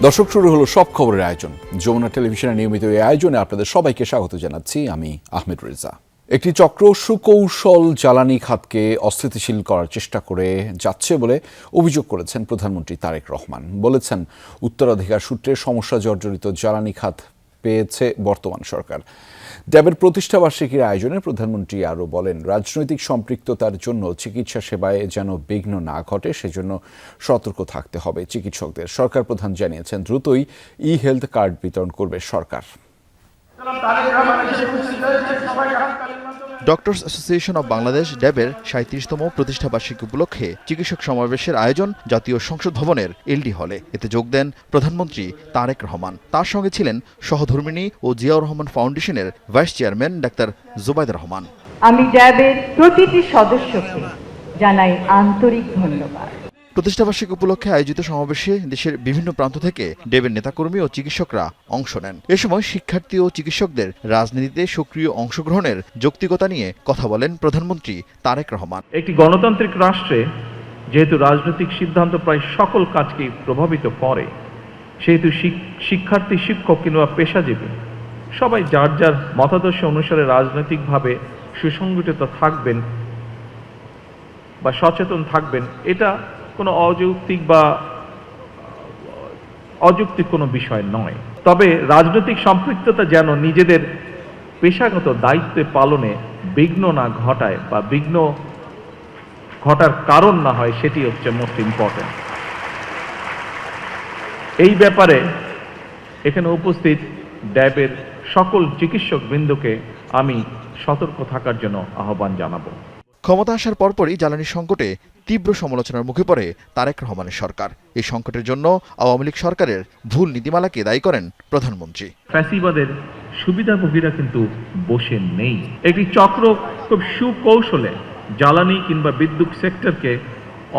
দর্শক, শুরু হলো সব খবরের আয়োজন। যমুনা টেলিভিশনের নিয়মিত এই আয়োজনে আপনাদের সবাইকে স্বাগত জানাচ্ছি। আমি আহমেদ রেজা। একটি চক্র সুকৌশল জ্বালানি খাতকে অস্থিতিশীল করার চেষ্টা করে যাচ্ছে বলে অভিযোগ করেছেন প্রধানমন্ত্রী তারেক রহমান। বলেছেন, উত্তরাধিকার সূত্রে সমস্যা জর্জরিত জ্বালানি খাত পেয়েছে বর্তমান সরকার। ড্যাবের প্রতিষ্ঠাবার্ষিকীর আয়োজনে প্রধানমন্ত্রী আরও বলেন, রাজনৈতিক সম্পৃক্ততার জন্য চিকিৎসা সেবায় যেন বিঘ্ন না ঘটে সেজন্য সতর্ক থাকতে হবে চিকিৎসকদের। সরকার প্রধান জানিয়েছেন, দ্রুতই হেলথ কার্ড বিতরণ করবে সরকার। ডক্টরস অ্যাসোসিয়েশন অব বাংলাদেশ ড্যাবের ৩৭তম প্রতিষ্ঠাবার্ষিকী উপলক্ষে চিকিৎসক সমাবেশের আয়োজন জাতীয় সংসদ ভবনের এলডি হলে। এতে যোগ দেন প্রধানমন্ত্রী তারেক রহমান। তার সঙ্গে ছিলেন সহধর্মিণী ও জিয়াউর রহমান ফাউন্ডেশনের vice chairman doctor Zubaida Rahman. আমি ড্যাবের প্রতিটি সদস্যকে জানাই আন্তরিক ধন্যবাদ। প্রতিষ্ঠাবার্ষিকী উপলক্ষে আয়োজিত সমাবেশে দেশের বিভিন্ন প্রান্ত থেকে ড্যাবের নেতাকর্মী ও চিকিৎসকরা অংশ নেন। এ সময় শিক্ষার্থী ও চিকিৎসকদের রাজনীতিতে সক্রিয় অংশগ্রহণের যৌক্তিকতা নিয়ে কথা বলেন প্রধানমন্ত্রী তারেক রহমান। একটি গণতান্ত্রিক রাষ্ট্রে যেহেতু রাজনৈতিক সিদ্ধান্ত প্রায় সকল কাজকে প্রভাবিত করে, সেহেতু শিক্ষার্থী, শিক্ষক কিংবা পেশাজীবী সবাই যার যার মতাদর্শ অনুসারে রাজনৈতিকভাবে সুসংগঠিত থাকবেন বা সচেতন থাকবেন। এটা কোনো অযৌক্তিক কোনো বিষয় নয়। তবে রাজনৈতিক সম্পৃক্ততা যেন নিজেদের পেশাগত দায়িত্বে পালনে বিঘ্ন না ঘটায় বা বিঘ্ন ঘটার কারণ না হয়, সেটি হচ্ছে মোস্ট ইম্পর্টেন্ট। এই ব্যাপারে এখানে উপস্থিত ড্যাবের সকল চিকিৎসক বৃন্দকে আমি সতর্ক থাকার জন্য আহ্বান জানাবো। ক্ষমতা আসার পরপরই জ্বালানি সংকটে তীব্র সমালোচনার মুখে পড়ে তারেক রহমানের সরকার। এই সংকটের জন্য আওয়ামী লীগ সরকারের ভুল নীতিমালাকে দায়ী করেন প্রধানমন্ত্রী। ফ্যাসিবাদের সুবিধাভোগীরা কিন্তু বসে নেই। একটি চক্র খুব সুকৌশলে জ্বালানি কিংবা বিদ্যুৎ সেক্টরকে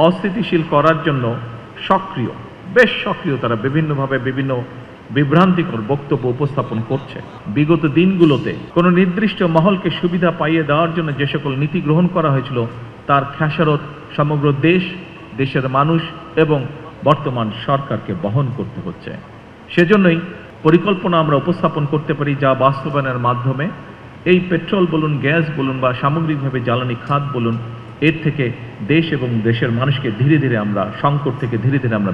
অস্থিতিশীল করার জন্য বেশ সক্রিয়। তারা বিভিন্নভাবে বিভিন্ন বিভ্রান্তিকর বক্তব্য উপস্থাপন করছে। বিগত দিনগুলোতে কোনো নির্দিষ্ট মহলকে সুবিধা পাইয়ে দেওয়ার জন্য যে সকল নীতি গ্রহণ করা হয়েছিল, তার খেসারত সমগ্র দেশের মানুষ এবং বর্তমান সরকারকে বহন করতে হচ্ছে। সেজন্যই পরিকল্পনা আমরা উপস্থাপন করতে পারি, যা বাস্তবায়নের মাধ্যমে এই পেট্রোল বলুন, গ্যাস বলুন বা সামগ্রিকভাবে জ্বালানি খাত বলুন, এর থেকে দেশ এবং দেশের মানুষকে ধীরে ধীরে আমরা সংকট থেকে আমরা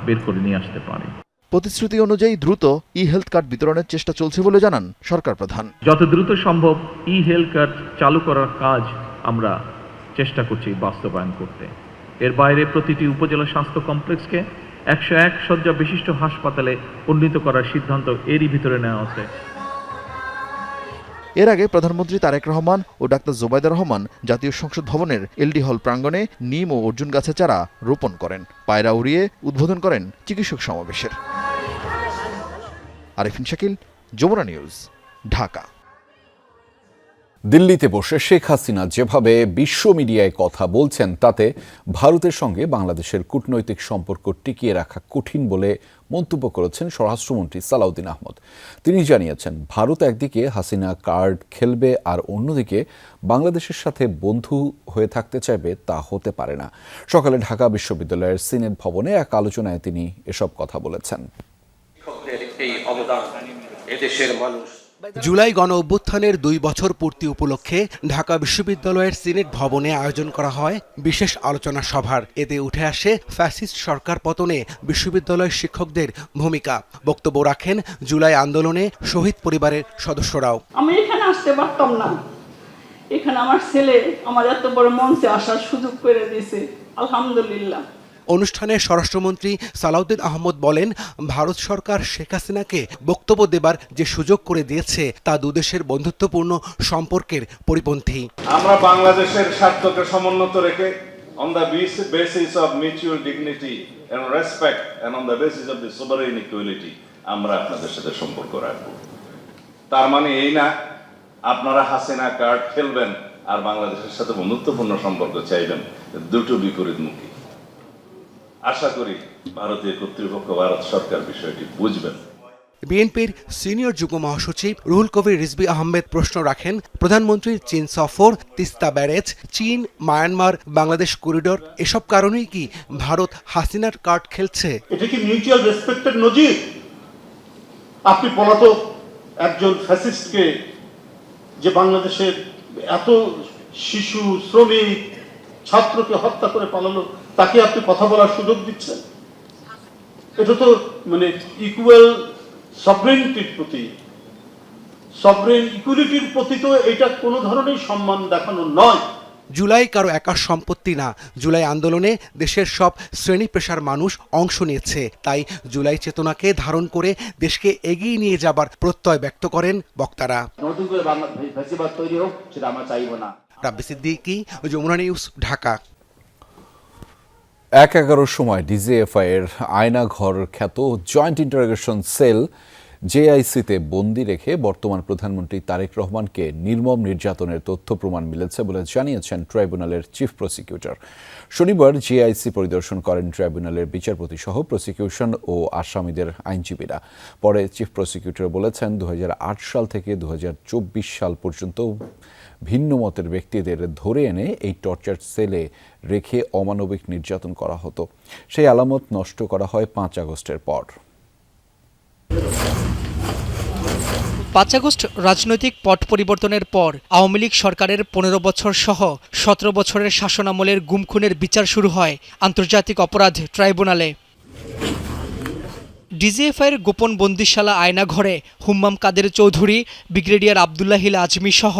বের করে নিয়ে আসতে পারি। প্রতিশ্রুতি অনুযায়ী দ্রুত হেলথ কার্ড বিতরণের চেষ্টা চলছে বলে জানান সরকার প্রধান। যত দ্রুত সম্ভব হেলথ কার্ড চালু করার কাজ আমরা চেষ্টা করছি বাস্তবায়ন করতে। এর বাইরে প্রতিটি উপজেলা স্বাস্থ্য কমপ্লেক্সকে 101 শয্যা বিশিষ্ট হাসপাতালে উন্নীত করার সিদ্ধান্ত এরই ভিতরে নেওয়া হচ্ছে। এর আগে প্রধানমন্ত্রী তারেক রহমান ও ডাক্তার জুবাইদা রহমান জাতীয় সংসদ ভবনের এলডি হল প্রাঙ্গণে নিম ও অর্জুন গাছের চারা রোপণ করেন। পায়রা উড়িয়ে উদ্বোধন করেন চিকিৎসক সমাবেশের। আরিফিন শাকিল, যমুনা নিউজ, ঢাকা। দিল্লিতে বসে শেখ হাসিনা যেভাবে বিশ্ব মিডিয়ায় কথা বলছেন, তাতে ভারতের সঙ্গে বাংলাদেশের কূটনৈতিক সম্পর্ক টিকিয়ে রাখা কঠিন বলে মন্তব্য করেছেন স্বরাষ্ট্রমন্ত্রী সালাউদ্দিন আহমদ। তিনি জানিয়েছেন, ভারত একদিকে হাসিনা কার্ড খেলবে আর অন্যদিকে বাংলাদেশের সাথে বন্ধু হয়ে থাকতে চাইবে, তা হতে পারে না। সকালে ঢাকা বিশ্ববিদ্যালয়ের সিনেট ভবনে এক আলোচনায় তিনি এসব কথা বলেছেন। জুলাই গণ অভ্যুত্থানের 2 বছর পূর্তি উপলক্ষে ঢাকা বিশ্ববিদ্যালয়ের সিনেট ভবনে আয়োজন করা হয় বিশেষ আলোচনা সভার। এতে উঠে আসে ফ্যাসিস্ট সরকার পতনে বিশ্ববিদ্যালয়ের শিক্ষকদের ভূমিকা। বক্তব্য রাখেন জুলাই আন্দোলনে শহীদ পরিবারের সদস্যরাও। আমি এখানে আসতে পারতাম না, এখানে আমার ছেলে আমার এত বড় মঞ্চে আসার সুযোগ করে দিয়েছে, আলহামদুলিল্লাহ। অনুষ্ঠানে স্বরাষ্ট্রমন্ত্রী সালাউদ্দিন আহমদ বলেন, ভারত সরকার শেখ হাসিনাকে বক্তব্য দেবার যে সুযোগ করে দিয়েছে তা দুদেশের বন্ধুত্বপূর্ণ সম্পর্কের পরিপন্থী। আমরা বাংলাদেশের স্বার্থকে সমুন্নত রেখে on the basis of mutual dignity and respect and on the basis of the sovereign equality আমরা আপনাদের সাথে সম্পর্ক রাখব। তার মানে এই না আপনারা হাসিনা কার্ড খেলবেন আর বাংলাদেশের সাথে বন্ধুত্বপূর্ণ সম্পর্ক চাইবেন, দুটো বিপরীতমুখী। আশা করি ভারতীয় কর্তৃপক্ষ, ভারত সরকার বিষয়টি বুঝবেন। বিএনপির সিনিয়র যুগ্ম মহাসচিব রুহুল কবির রিজভী আহমেদ প্রশ্ন রাখেন, প্রধানমন্ত্রীর চীন সফর, তিস্তা ব্যারেজ, চীন, মায়ানমার, বাংলাদেশ করিডোর এসব কারণেই কি ভারত হাসিনার কার্ড খেলছে? এটা কি মিউচুয়াল রেসপেক্টের নজির? আপনি পলাতক একজন ফ্যাসিস্টকে, যে বাংলাদেশের এত শিশু, শ্রমিক, ছাত্রকে হত্যা করে পালালো, তাকে আপনি কথা বলার সুযোগ দিচ্ছেন? এটা তো মানে ইকুয়াল সভরেনিটির প্রতি, সভরেন ইকুয়ালিটির প্রতি তো এটা কোনো ধরনের সম্মান দেখানো নয়। জুলাই কারো একার সম্পত্তি না। জুলাই আন্দোলনে দেশের সব শ্রেণী পেশার মানুষ অংশ নিয়েছে। তাই জুলাই চেতনাকে ধারণ করে দেশকে এগিয়ে নিয়ে যাবার প্রত্যয় ব্যক্ত করেন বক্তারা। নতুন করে ফ্যাসিবাদ তৈরি হোক সেটা আমরা চাইব না। রাব্বি সিদ্দিকী, যমুনা নিউজ, ঢাকা। ১/১১ সময় ডিজিএফআই এর আয়নাঘর খ্যাত জয়েন্ট ইন্টারোগেশন সেল জেআইসিতে বন্দী রেখে বর্তমান প্রধানমন্ত্রী তারেক রহমানকে নির্মম নির্যাতনের তথ্য প্রমাণ মিলেছে বলে জানিয়েছেন ট্রাইব্যুনালের চিফ প্রসিকিউটর। শনিবার জেআইসি পরিদর্শন করেন ট্রাইব্যুনালের বিচারপতি সহ প্রসিকিউশন ও আসামিদের আইনজীবীরা। পরে চিফ প্রসিকিউটর বলেছেন, ২০০৮ সাল থেকে ২০২৪ সাল পর্যন্ত ভিন্ন মতের ব্যক্তিদের ধরে এনে এই টর্চার সেলে রেখে অমানবিক নির্যাতন করা হতো। সেই আলামত নষ্ট করা হয় ৫ আগস্টের পর। ৫ আগস্ট রাজনৈতিক পট পরিবর্তনের পর আওয়ামী লীগ সরকারের ১৫ বছর সহ ১৭ বছরের শাসনামলের গুম-খুনের বিচার শুরু হয় আন্তর্জাতিক অপরাধ ট্রাইব্যুনালে। ডিজিএফআইয়ের গোপন বন্দিশালা আয়নাঘরে হুম্মাম কাদের চৌধুরী, ব্রিগেডিয়ার আবদুল্লাহ হিল আজমি সহ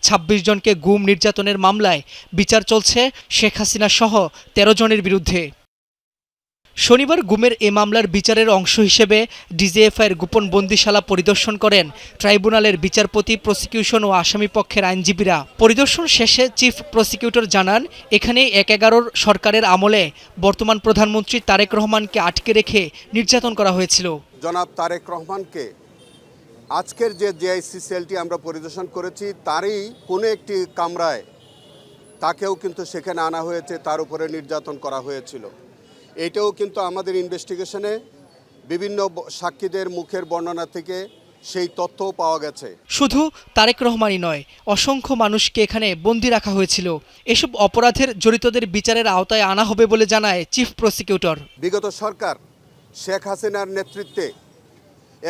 ২৬ জনকে গুম নির্যাতনের মামলায় বিচার চলছে শেখ হাসিনা সহ ১৩ জনের বিরুদ্ধে। শনিবার গুমের এ মামলার বিচারের অংশ হিসেবে ডিজিএফআইয়ের গোপন বন্দিশালা পরিদর্শন করেন ট্রাইব্যুনালের বিচারপতি, প্রসিকিউশন ও আসামি পক্ষের আইনজীবীরা। পরিদর্শন শেষে চিফ প্রসিকিউটর জানান, এখানে ১/১১ সরকারের আমলে বর্তমান প্রধানমন্ত্রী তারেক রহমানকে আটকে রেখে নির্যাতন করা হয়েছিল। জনাব তারেক রহমানকে আজকের যে জেআইসি সেলটি আমরা পরিদর্শন করেছি তারই কোনো একটি কামরায় তাকেও কিন্তু সেখানে আনা হয়েছে, তার উপরে নির্যাতন করা হয়েছিল। এটাও কিন্তু আমাদের ইনভেস্টিগেশনে বিভিন্ন সাক্ষীদের মুখের বর্ণনা থেকে সেই তথ্যও পাওয়া গেছে। শুধু তারেক রহমানই নয়, অসংখ্য মানুষকে এখানে বন্দী রাখা হয়েছিল। এসব অপরাধের জড়িতদের বিচারের আওতায় আনা হবে বলে জানায় চিফ প্রসিকিউটর। বিগত সরকার শেখ হাসিনার নেতৃত্বে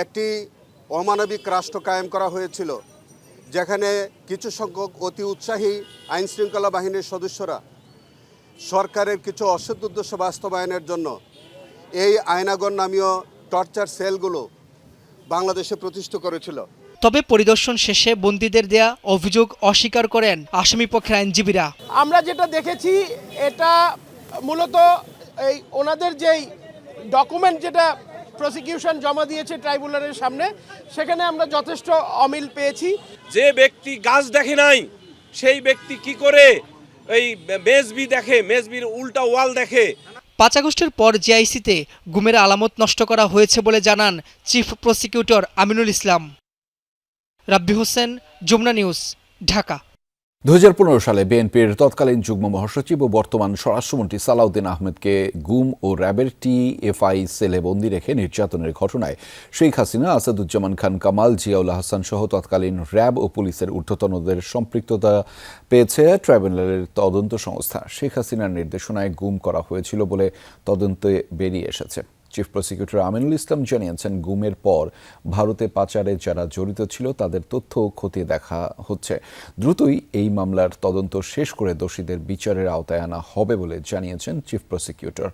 একটি অমানবিক রাষ্ট্র কায়েম করা হয়েছিল, যেখানে কিছু সংখ্যক অতি উৎসাহী আইনশৃঙ্খলা বাহিনীর সদস্যরা সরকারের কিছু অসৎ উদ্দেশ্য বাস্তবায়নের জন্য এই আয়নাগর নামীয় টর্চার সেলগুলো বাংলাদেশে প্রতিষ্ঠা করেছিল। তবে পরিদর্শন শেষে বন্দীদের দেয়া অভিযোগ অস্বীকার করেন আসামিপক্ষের আইনজীবীরা। আমরা যেটা দেখেছি এটা মূলত এই ওনাদের যেই ডকুমেন্ট যেটা প্রসিকিউশন জমা দিয়েছে ট্রাইব্যুনালের সামনে, সেখানে আমরা যথেষ্ট অমিল পেয়েছি। যে ব্যক্তি গাছ দেখে নাই সেই ব্যক্তি কি করে এই মেজবি দেখে, মেজবির উল্টা ওয়াল দেখে। ৫ আগস্টের পর জেআইসিতে গুমের আলামত নষ্ট করা হয়েছে বলে জানান চিফ প্রসিকিউটর আমিনুল ইসলাম। রাব্বি হোসেন, যমুনা নিউজ, ঢাকা। ২০১৫ সালে বিএনপির তৎকালীন যুগ্ম মহাসচিব ও বর্তমান স্বরাষ্ট্রমন্ত্রী সালাউদ্দিন আহমেদকে গুম ও র্যাবের টিএফআই সেলে বন্দী রেখে নির্যাতনের ঘটনায় শেখ হাসিনা, আসাদুজ্জামান খান কামাল, জিয়াউল হাসান সহ তৎকালীন র্যাব ও পুলিশের ঊর্ধ্বতনদের সম্পৃক্ততা পেয়েছে ট্রাইব্যুনালের তদন্ত সংস্থা। শেখ হাসিনার নির্দেশনায় গুম করা হয়েছিল বলে তদন্তে বেরিয়ে এসেছে। চিফ প্রসিকিউটর আমিনুল ইসলাম জানিয়েছেন, গুমের পর ভারতে পাচারে যারা জড়িত ছিল তাদের তথ্য খতিয়ে দেখা হচ্ছে। দ্রুতই এই মামলার তদন্ত শেষ করে দোষীদের বিচারের আওতায় আনা হবে বলে জানিয়েছেন চিফ প্রসিকিউটর।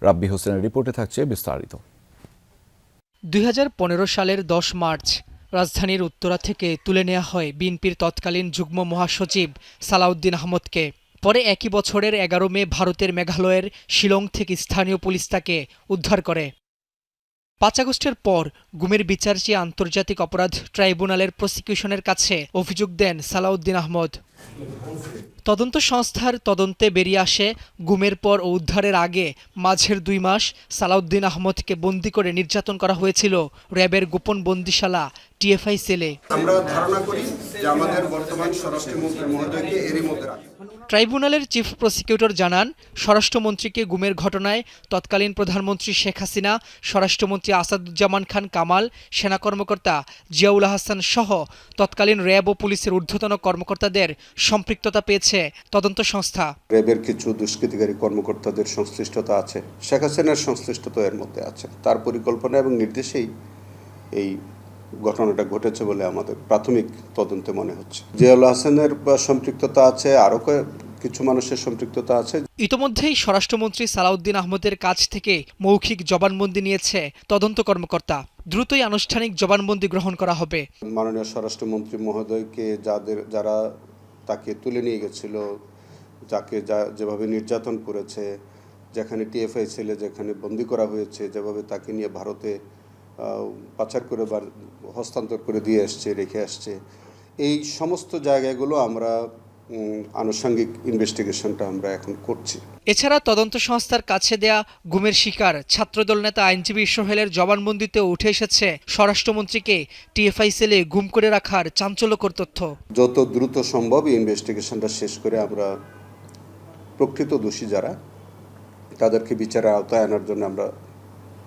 রাব্বি হোসেনের রিপোর্টে থাকছে বিস্তারিত। ২০১৫ সালের ১০ মার্চ রাজধানীর উত্তরা থেকে তুলে নেওয়া হয় বিএনপির তৎকালীন যুগ্ম মহাসচিব সালাউদ্দিন আহমদকে। পরে একই বছরের ১১ মে ভারতের মেঘালয়ের শিলং থেকে স্থানীয় পুলিশ তাকে উদ্ধার করে। ৫ আগস্টের পর গুমের বিচার চেয়ে আন্তর্জাতিক অপরাধ ট্রাইব্যুনালের প্রসিকিউশনের কাছে অভিযোগ দেন সালাউদ্দিন আহমদ। তদন্ত সংস্থার তদন্তে বেরিয়ে আসে, গুমের পর ও উদ্ধারের আগে মাঝের ২ মাস সালাউদ্দিন আহমদকে বন্দী করে নির্যাতন করা হয়েছিল র্যাবের গোপন বন্দিশালা টিএফআই সেলে। আমরা ধারণা করি যে আমাদের বর্তমান স্বরাষ্ট্রমন্ত্রী মহোদয়কে এরই মধ্যে রাখা। ট্রাইব্যুনালের চিফ প্রসিকিউটর জানান, স্বরাষ্ট্রমন্ত্রীকে গুমের ঘটনায় তৎকালীন প্রধানমন্ত্রী শেখ হাসিনা, স্বরাষ্ট্রমন্ত্রী আসাদুজ্জামান খান কামাল, সেনা কর্মকর্তা জিয়াউল হাসান সহ তৎকালীন র্যাব ও পুলিশের ঊর্ধ্বতন কর্মকর্তাদের সম্পৃক্ততা পেয়েছে তদন্ত সংস্থা। র্যাবের কিছু দুষ্কৃতিকারী কর্মকর্তাদের সংশ্লিষ্টতা আছে, শেখ হাসিনার সংশ্লিষ্টতা এর মধ্যে আছে। তার পরিকল্পনা এবং নির্দেশেই এই ঘটনাটা ঘটেছে বলে আমাদের প্রাথমিক তদন্তে মনে হচ্ছে। জিয়াউল হাসানের সম্পৃক্ততা আছে, আরও কিছু মানুষের সম্পৃক্ততা আছে। ইতোমধ্যেই স্বরাষ্ট্রমন্ত্রী সালাউদ্দিন আহমেদের কাছ থেকে মৌখিক জবানবন্দি নিয়েছে তদন্ত কর্মকর্তা। দ্রুতই আনুষ্ঠানিক জবানবন্দি গ্রহণ করা হবে। মাননীয় স্বরাষ্ট্রমন্ত্রী মহোদয়কে যারা তাকে তুলে নিয়ে গেছিল, যাকে যেভাবে নির্যাতন করেছে, যেখানে টিএফআই সেলে যেখানে বন্দী করা হয়েছে, যেভাবে তাকে নিয়ে ভারতে পাচার করে বা হস্তান্তর করে দিয়ে আসছে, রেখে আসছে, এই সমস্ত জায়গাগুলো আমরা আনুষঙ্গিক ইনভেস্টিগেশনটা আমরা এখন করছি। এছাড়া তদন্ত সংস্থার কাছে দেয়া গুমের শিকার ছাত্রদল নেতা আইনজীবী সোহেলের জবানবন্দিতেও উঠে এসেছে স্বরাষ্ট্রমন্ত্রীকে টিএফআই সেলে গুম করে রাখার চাঞ্চল্যকর তথ্য। যত দ্রুত সম্ভব এই ইনভেস্টিগেশনটা শেষ করে আমরা প্রকৃত দোষী যারা তাদেরকে বিচারের আওতায় আনার জন্য আমরা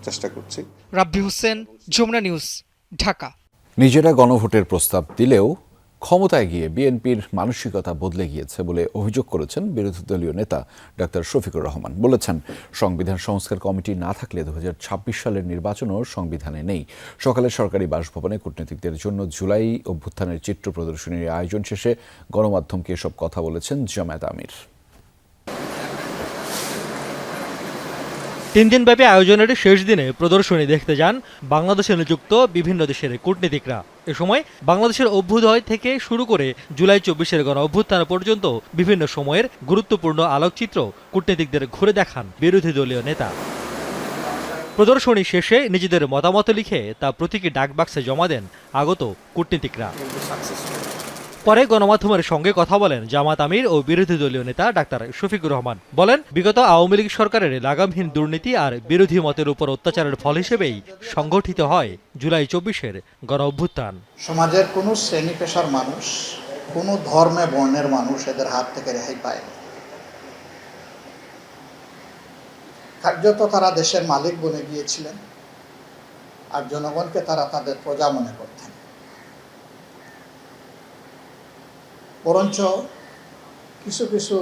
চেষ্টা করছি। রাব্বি হোসেন, যমুনা নিউজ, ঢাকা। নিজেরা গণভোটের প্রস্তাব দিলেও ক্ষমতায় গিয়ে বিএনপির মানসিকতা বদলে গিয়েছে বলে অভিযোগ করেছেন বিরোধী দলীয় নেতা ডাক্তার শফিকুর রহমান। বলেছেন, সংবিধান সংস্কার কমিটি না থাকলে 2026 সালের নির্বাচনও সংবিধানে নেই। সকালে সরকারি বাসভবনে কূটনীতিকদের জন্য জুলাই অভ্যুত্থানের চিত্র প্রদর্শনীর আয়োজন শেষে গণমাধ্যমকে এসব কথা বলেছেন জামায়াত আমির। 3 দিনব্যাপী আয়োজনের শেষ দিনে প্রদর্শনী দেখতে যান বাংলাদেশে নিযুক্ত বিভিন্ন দেশের কূটনীতিকরা। এ সময় বাংলাদেশের অভ্যুদয় থেকে শুরু করে জুলাই 24-এর গণ অভ্যুত্থান পর্যন্ত বিভিন্ন সময়ের গুরুত্বপূর্ণ আলোকচিত্র কূটনীতিকদের ঘুরে দেখান বিরোধী দলীয় নেতা। প্রদর্শনী শেষে নিজেদের মতামত লিখে তা প্রতীকী ডাকবাক্সে জমা দেন আগত কূটনীতিকরা। পরে গণমাধ্যমের সঙ্গে কথা বলেন জামাত আমির ও বিরোধী দলীয় নেতা ডাক্তার শফিকুর রহমান। বলেন, বিগত আওয়ামী লীগ সরকারের লাগামহীন দুর্নীতি আর বিরোধী মতের উপর অত্যাচারের ফল হিসেবেই সংগঠিত হয় জুলাই 24-এর গণ অভ্যুত্থান। সমাজের কোনো শ্রেণী পেশার মানুষ, কোনো ধর্মে বর্ণের মানুষ এদের হাত থেকে রেহাই পায়। কার্যত তারা দেশের মালিক বনে গিয়েছিলেন আর জনগণকে তারা তাদের প্রজা মনে করতেন। বরঞ্চ কিছু কিছু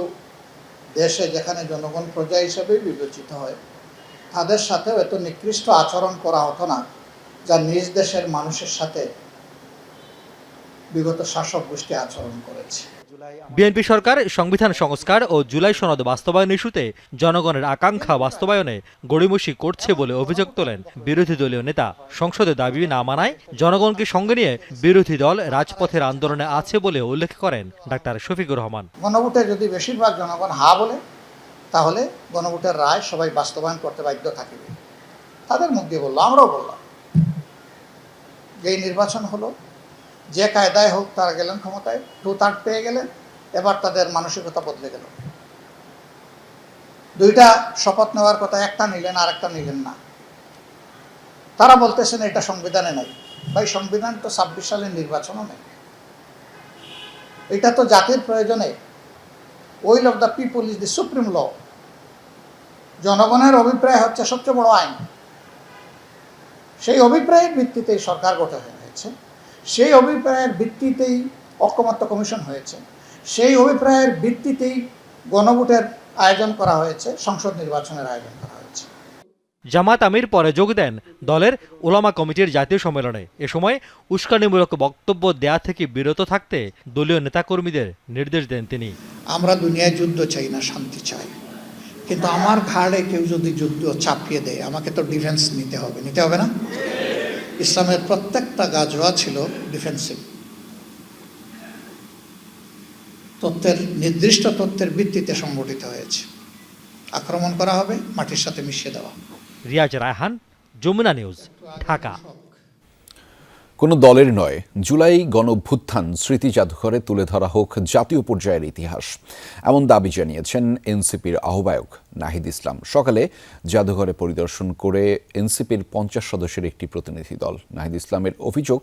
দেশে যেখানে জনগণ প্রজা হিসেবে বিবেচিত হয়, তাদের সাথেও এত নিকৃষ্ট আচরণ করা হতো না যা নিজ দেশের মানুষের সাথে বিগত শাসক গোষ্ঠী আচরণ করেছে। বিএনপি সরকার সংবিধান সংস্কার ও জুলাই সনদ বাস্তবায়ন ইস্যুতে জনগণের আকাঙ্ক্ষা বাস্তবায়নে গড়িমসি করছে বলে অভিযোগ তোলেন বিরোধী দলীয় নেতা। সংসদে দাবি না মানায় জনগণকে সঙ্গে নিয়ে বিরোধী দল রাজপথের আন্দোলনে আছে বলে উল্লেখ করেন ডাক্তার শফিকুর রহমান। গণভোটে যদি বেশিরভাগ জনগণ হা বলে, তাহলে গণভোটের রায় সবাই বাস্তবায়ন করতে বাধ্য থাকবে। তাদের মধ্যে বললো, আমরাও বললাম, যে নির্বাচন হলো, যে কায়দায় হোক তারা গেলেন ক্ষমতায়, 2/3 পেয়ে গেলেন, এবার তাদের মানসিকতা বদলে গেল। 2টা শপথ নেওয়ার কথা, একটা নিলেন আর একটা নিলেন না। তারা বলতেছেন এটা সংবিধানে নাই। ভাই, সংবিধান তো 26 সালের নির্বাচনও নেই। এটা তো জাতির প্রয়োজনে, will of the people is the supreme law. জনগণের অভিপ্রায় হচ্ছে সবচেয়ে বড় আইন। সেই অভিপ্রায়ের ভিত্তিতেই সরকার গঠন হয়েছে, সেই অভিপ্রায়ের ভিত্তিতেই ঐকমত্য কমিশন হয়েছে, সেই অভিপ্রায়ের ভিত্তিতেই গণভোটের আয়োজন করা হয়েছে, সংসদ নির্বাচনের আয়োজন করা হয়েছে। জামাত আমির পরে যোগ দেন দলের ওলামা কমিটির জাতীয় সম্মেলনে। এ সময় উস্কানিমূলক বক্তব্য দেয়া থেকে বিরত থাকতে দলীয় নেতাকর্মীদের নির্দেশ দেন তিনি। আমরা দুনিয়ায় যুদ্ধ চাই না, শান্তি চাই। কিন্তু আমার ঘাড়ে কেউ যদি যুদ্ধ চাপিয়ে দেয়, আমাকে তো ডিফেন্স নিতে হবে, নিতে হবে না? ইসলামের প্রত্যেকটা গাজওয়া ছিল ডিফেন্সিভ। নির্দিষ্ট তথ্যের ভিত্তিতে সংগঠিত হয়েছে। আক্রমণ করা হবে, মাটির সাথে মিশিয়ে দেওয়া। রিয়াজ রায়হান, যমুনা নিউজ, ঢাকা। কোনো দলের নয়, জুলাই গণঅভ্যুত্থান স্মৃতি জাদুঘরে তুলে ধরা হোক জাতীয় পর্যায়ের ইতিহাস, এমন দাবি জানিয়েছেন এনসিপির আহ্বায়ক নাহিদ ইসলাম। সকালে জাদুঘরে পরিদর্শন করে এনসিপির 50 সদস্যের একটি প্রতিনিধি দল। নাহিদ ইসলামের অভিযোগ,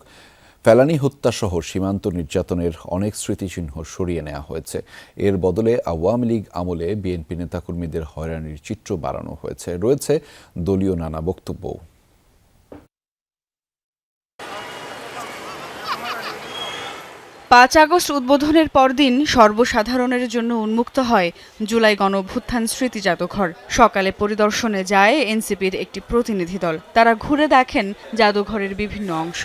ফেলানী হত্যাসহ সীমান্ত নির্যাতনের অনেক স্মৃতিচিহ্ন সরিয়ে নেওয়া হয়েছে। এর বদলে আওয়ামী লীগ আমলে বিএনপি নেতাকর্মীদের হয়রানির চিত্র বাড়ানো হয়েছে। রয়েছে দলীয় নানা বক্তব্যও। 5 আগস্ট উদ্বোধনের পরদিন সর্বসাধারণের জন্য উন্মুক্ত হয় জুলাই গণঅভ্যুত্থান স্মৃতি জাদুঘর। সকালে পরিদর্শনে যায় এনসিপির একটি প্রতিনিধি দল। তারা ঘুরে দেখেন জাদুঘরের বিভিন্ন অংশ।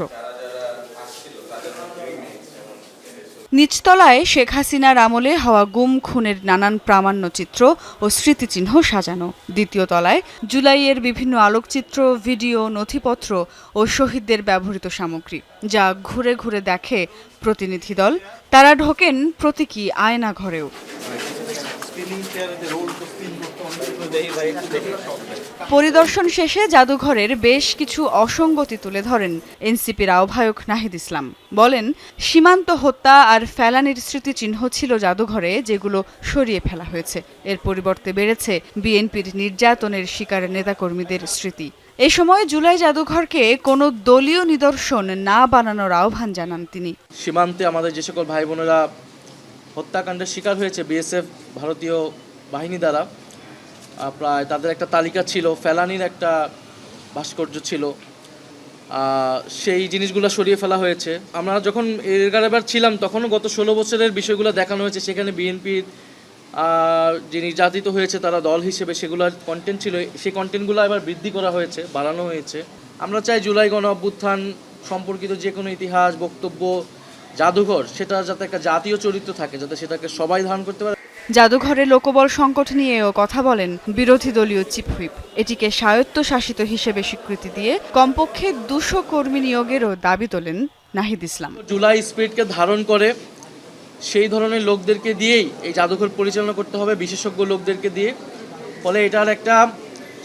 নিচতলায় শেখ হাসিনার আমলে হওয়া গুম খুনের নানান প্রামাণ্যচিত্র ও স্মৃতিচিহ্ন সাজানো। দ্বিতীয় তলায় জুলাইয়ের বিভিন্ন আলোকচিত্র, ভিডিও, নথিপত্র ও শহীদদের ব্যবহৃত সামগ্রী, যা ঘুরে ঘুরে দেখে প্রতিনিধি দল। তারা ঢোকেন প্রতীকী আয়না ঘরেও। পরিদর্শন শেষে জাদুঘরের বেশ কিছু অসঙ্গতি তুলে ধরেন এনসিপির আহ্বায়ক নাহিদ ইসলাম। বলেন, সীমান্ত হত্যা আর ফেলানির স্মৃতিচিহ্ন ছিল জাদুঘরে, যেগুলো সরিয়ে ফেলা হয়েছে। এর পরিবর্তে বেড়েছে বিএনপির নির্যাতনের শিকার নেতাকর্মীদের স্মৃতি। এ সময় জুলাই জাদুঘরকে কোনো দলীয় নিদর্শন না বানানোর আহ্বান জানান তিনি। সীমান্তে আমাদের যে সকল ভাই বোনেরা হত্যাকাণ্ডের শিকার হয়েছে বিএসএফ ভারতীয় বাহিনী দ্বারা, প্রায় তাদের একটা তালিকা ছিল, ফেলানির একটা ভাস্কর্য ছিল, সেই জিনিসগুলো সরিয়ে ফেলা হয়েছে। আমরা যখন এর ছিলাম তখনও গত 16 বছরের বিষয়গুলো দেখানো হয়েছে। সেখানে বিএনপির যে নির্যাতিত হয়েছে তারা দল হিসেবে সেগুলোর কন্টেন্ট ছিল, সেই কন্টেন্টগুলো এবার বৃদ্ধি করা হয়েছে, বাড়ানো হয়েছে। আমরা চাই জুলাই গণ অভ্যুত্থান সম্পর্কিত যে কোনো ইতিহাস, বক্তব্য, জাদুঘর, সেটা যাতে একটা জাতীয় চরিত্র থাকে, যাতে সেটাকে সবাই ধারণ করতে পারে। জাদুঘরে লোকবল সংকট নিয়েও কথা বলেন বিরোধী দলীয় চিফ হুইপ। এটিকে স্বায়ত্তশাসিত হিসেবে স্বীকৃতি দিয়ে কমপক্ষে 200 কর্মী নিয়োগেরও দাবি তোলেন নাহিদ ইসলাম। জুলাই স্পিরিটকে ধারণ করে সেই ধরনের লোকদেরকে দিয়েই এই জাদুঘর পরিচালনা করতে হবে, বিশেষজ্ঞ লোকদেরকে দিয়ে। ফলে এটার একটা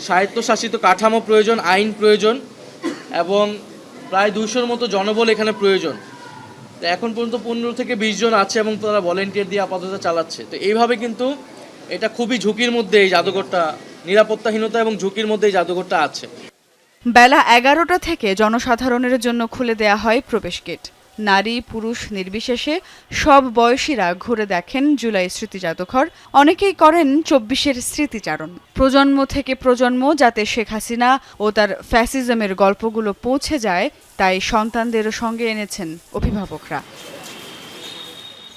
স্বায়ত্তশাসিত কাঠামো প্রয়োজন, আইন প্রয়োজন, এবং প্রায় 200-র মতো জনবল এখানে প্রয়োজন। তো এখন পর্যন্ত 15 থেকে 20 জন আছে এবং তারা ভলেন্টিয়ার দিয়ে আপাতত চালাচ্ছে। তো এইভাবে কিন্তু এটা খুবই ঝুঁকির মধ্যে এই জাদুঘরটা, নিরাপত্তাহীনতা এবং ঝুঁকির মধ্যে এই জাদুঘরটা আছে। বেলা 11টা থেকে জনসাধারণের জন্য খুলে দেয়া হয় প্রবেশ গেট। নারী পুরুষ নির্বিশেষে সব বয়সীরা ঘুরে দেখেন জুলাই স্মৃতি জাদুঘর। অনেকেই করেন 24-এর স্মৃতিচারণ। প্রজন্ম থেকে প্রজন্ম যাতে শেখ হাসিনা ও তার ফ্যাসিজমের গল্পগুলো পৌঁছে যায়, তাই সন্তানদেরও সঙ্গে এনেছেন অভিভাবকরা।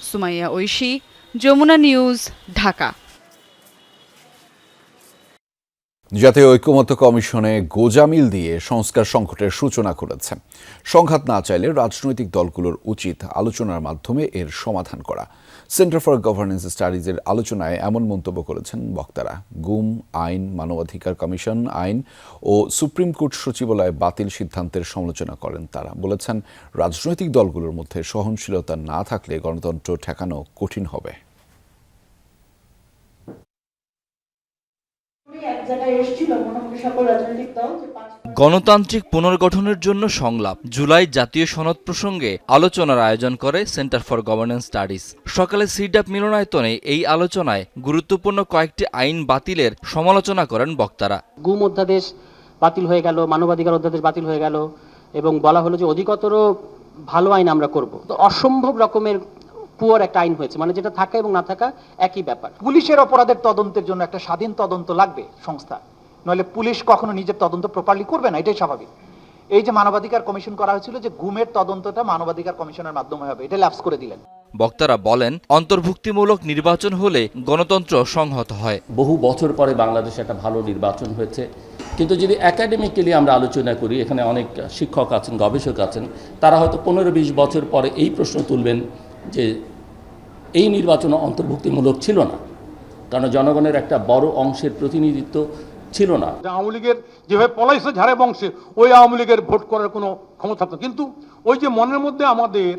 সুমাইয়া ঐশী, যমুনা নিউজ, ঢাকা। জাতীয় ঐকমত্য কমিশনে গোজামিল দিয়ে সংস্কার সংকটের সূচনা করেছে। সংঘাত না চাইলে রাজনৈতিক দলগুলোর উচিত আলোচনার মাধ্যমে এর সমাধান করা। সেন্টার ফর গভর্নেন্স স্টাডিজের আলোচনায় এমন মন্তব্য করেছেন বক্তারা। গুম আইন, মানবাধিকার কমিশন আইন ও সুপ্রিম কোর্ট সচিবালয় বাতিল সিদ্ধান্তের সমালোচনা করেন তারা। বলেছেন, রাজনৈতিক দলগুলোর মধ্যে সহনশীলতা না থাকলে গণতন্ত্র ঠেকানো কঠিন হবে। গণতান্ত্রিক পুনর্গঠনের জন্য সংলাপ। জুলাই জাতীয় সনদ প্রসঙ্গে আলোচনার আয়োজন করে সেন্টার ফর গভর্নেন্স স্টাডিজ। সকালে সিডাপ মিলনায়তনে এই আলোচনায় গুরুত্বপূর্ণ কয়েকটি আইন বাতিলের সমালোচনা করেন বক্তারা। গুম অধ্যাদেশ বাতিল হয়ে গেল, মানবাধিকার অধ্যাদেশ বাতিল হয়ে গেল, এবং বলা হলো যে অধিকতর ভালো আইন আমরা করব। তো অসম্ভব রকমের পুয়ার একটা আইন হয়েছে, মানে যেটা থাকা এবং না থাকা একই ব্যাপার। পুলিশের অপরাধের তদন্তের জন্য একটা স্বাধীন তদন্ত লাগবে সংস্থা, নইলে পুলিশ কখনো নিজের তদন্ত প্রপারলি করবে না, এটাই স্বাভাবিক। এই যে মানবাধিকার কমিশন করা হয়েছিল, যে গুমের তদন্তটা মানবাধিকার কমিশনের মাধ্যমে হবে, এটা ল্যাপস করে দিলেন। বক্তারা বলেন, অন্তর্ভুক্তিমূলক নির্বাচন হলে গণতন্ত্র সংহত হয়। বহু বছর পরে বাংলাদেশে একটা ভালো নির্বাচন হয়েছে, কিন্তু যদি একাডেমিক্যালি আমরা আলোচনা করি, এখানে অনেক শিক্ষক আছেন, গবেষক আছেন, তারা হয়তো 15-20 বছর পরে এই প্রশ্ন তুলবেন যে এই নির্বাচন অন্তর্ভুক্তিমূলক ছিল না, কারণ জনগণের একটা বড় অংশের প্রতিনিধিত্ব ছিল না। আওয়ামী লীগের যেভাবে পলাইছে ঝাড়ে বংশে, ওই আওয়ামী লীগের ভোট করার কোনো ক্ষমতা থাকতো, কিন্তু ওই যে মনের মধ্যে আমাদের